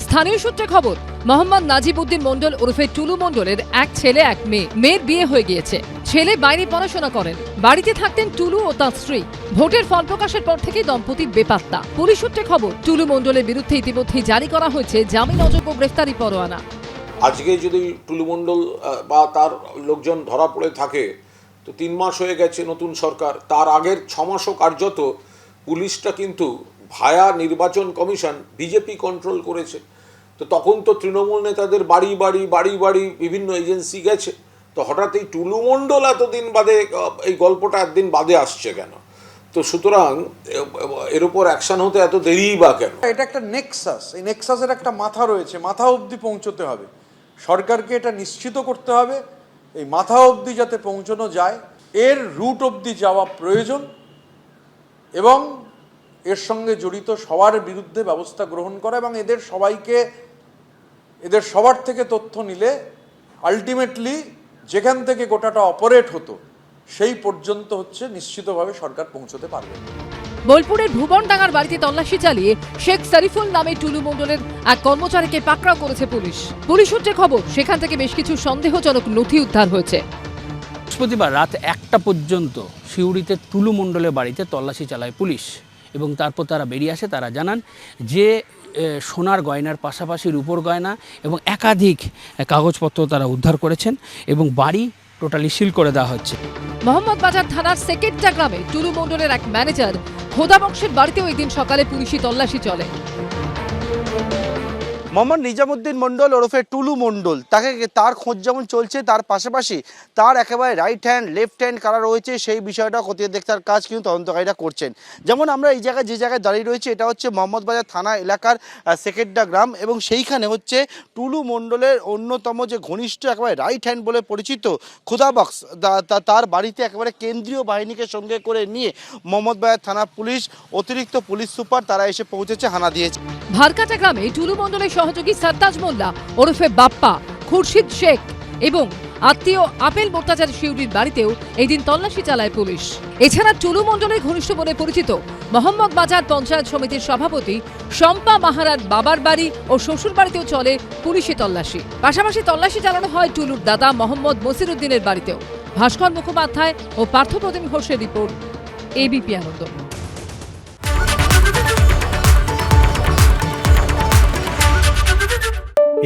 স্থানীয় সূত্রে খবর, মোহাম্মদ নাজিবউদ্দিন মণ্ডল ওরফে টুলু মণ্ডলের এক ছেলে এক মেয়ে। মেয়ের বিয়ে হয়ে গিয়েছে, ছেলে বাইরে পড়াশোনা করেন, বাড়িতে থাকতেন টুলু ও তার স্ত্রী। ভোটের ফল প্রকাশের পর থেকে দম্পতি বেপাত্তা। পুলিশ সূত্রে খবর, টুলু মণ্ডলের বিরুদ্ধে ইতিমধ্যেই জারি করা হয়েছে জামিন অযোগ্য গ্রেফতারি পরোয়ানা। আজকে যদি টুলু মণ্ডল বা তার লোকজন ধরা পড়ে থাকে, তো 3 মাস হয়ে গেছে নতুন সরকার, তার আগের 6 মাসও কার্যত পুলিশটা কিন্তু ভায়া নির্বাচন কমিশন বিজেপি কন্ট্রোল করেছে। তো তখন তো তৃণমূল নেতাদের বাড়ি বাড়ি বিভিন্ন এজেন্সি গেছে, তো হঠাৎ এই টুলু মণ্ডল এতদিন বাদে, এই গল্পটা একদিন বাদে আসছে কেন? তো সুতরাং এর উপর অ্যাকশন হতে এত দেরিই বা কেন? এটা একটা নেক্সাস, এই নেক্সাসের একটা মাথা রয়েছে, মাথা অবধি পৌঁছতে হবে। সরকারকে এটা নিশ্চিত করতে হবে এই মাথা অবধি যাতে পৌঁছানো যায়, এর রুট অবধি যাওয়া প্রয়োজন, এবং এর সঙ্গে জড়িত সবার বিরুদ্ধে ব্যবস্থা গ্রহণ করা, এবং এদের সবার থেকে তথ্য নিলে আলটিমেটলি যেখান থেকে গোটাটা অপারেট হতো সেই পর্যন্ত হচ্ছে নিশ্চিতভাবে সরকার পৌঁছতে পারবে। বোলপুরের ভুবনডাঙ্গার বাড়িতে তল্লাশি চালিয়ে শেখ সারিফুল নামে টুলু মণ্ডলের এক কর্মচারীকে পাকড়াও করেছে পুলিশ। পুলিশ সূত্রে খবর, সেখান থেকে বেশ কিছু সন্দেহজনক নথি উদ্ধার হয়েছে। বৃহস্পতিবার রাত 1টা পর্যন্ত শিউরিতে টুলু মণ্ডলের বাড়িতে তল্লাশি চালায় পুলিশ, এবং তারপর তারা বেরিয়ে আসে। তারা জানান যে সোনার গয়নার পাশাপাশি রূপোর গয়না এবং একাধিক কাগজপত্র তারা উদ্ধার করেছেন, এবং বাড়ি টোটালি সিল করে দেওয়া হচ্ছে। মোহাম্মদ বাজার থানার সেকেন্ডা গ্রামে টুলু মণ্ডলের এক ম্যানেজার খোদা বংশের বাড়িতেও এই দিন সকালে পুলিশি তল্লাশি চলে। মোহাম্মদ নিজামুদ্দিন মণ্ডল ওরফে টুলু মণ্ডল তার খোঁজ যেমন চলছে, তার পাশাপাশি তার একেবারে রাইট হ্যান্ড লেফট হ্যান্ড কারা রয়েছে সেই বিষয়টা খতিয়ে দেখার কাজ কিন্তু তদন্তকারীরা করছেন। যেমন আমরা এই জায়গায় যে জায়গায় দাঁড়িয়ে রয়েছে এটা হচ্ছে মোহাম্মদবাজার থানা এলাকার সেকেন্ডা গ্রাম, এবং সেইখানে হচ্ছে টুলু মণ্ডলের অন্যতম যে ঘনিষ্ঠ একেবারে রাইট হ্যান্ড বলে পরিচিত খুদাবক্স তার বাড়িতে একেবারে কেন্দ্রীয় বাহিনীকে সঙ্গে করে নিয়ে মোহাম্মদবাজার থানা পুলিশ, অতিরিক্ত পুলিশ সুপার তারা এসে পৌঁছেছে, হানা দিয়েছে। ভারকাটা গ্রামে টুলু মণ্ডলের সহযোগী সরতাজ মোল্লা ওরফে বাপ্পা, খুরশিদ শেখ এবং আত্মীয় আপেল মোর্তাজার শিউরির বাড়িতেও এই দিন তল্লাশি চালায় পুলিশ। এছাড়া টুলু মণ্ডলের ঘনিষ্ঠ বলে পরিচিত মোহাম্মদ বাজার পঞ্চায়েত সমিতির সভাপতি শম্পা মাহারার বাবার বাড়ি ও শ্বশুর বাড়িতেও চলে পুলিশি তল্লাশি। পাশাপাশি তল্লাশি চালানো হয় টুলুর দাদা মোহাম্মদ মসির উদ্দিনের বাড়িতেও। ভাস্কর মুখোপাধ্যায় ও পার্থপ্রতিম ঘোষের রিপোর্ট, এবিপি আনন্দ।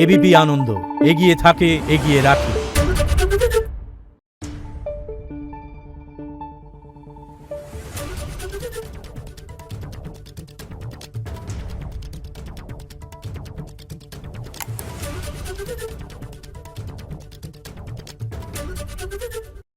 এবিপি আনন্দ, এগিয়ে থাকে, এগিয়ে রাখে।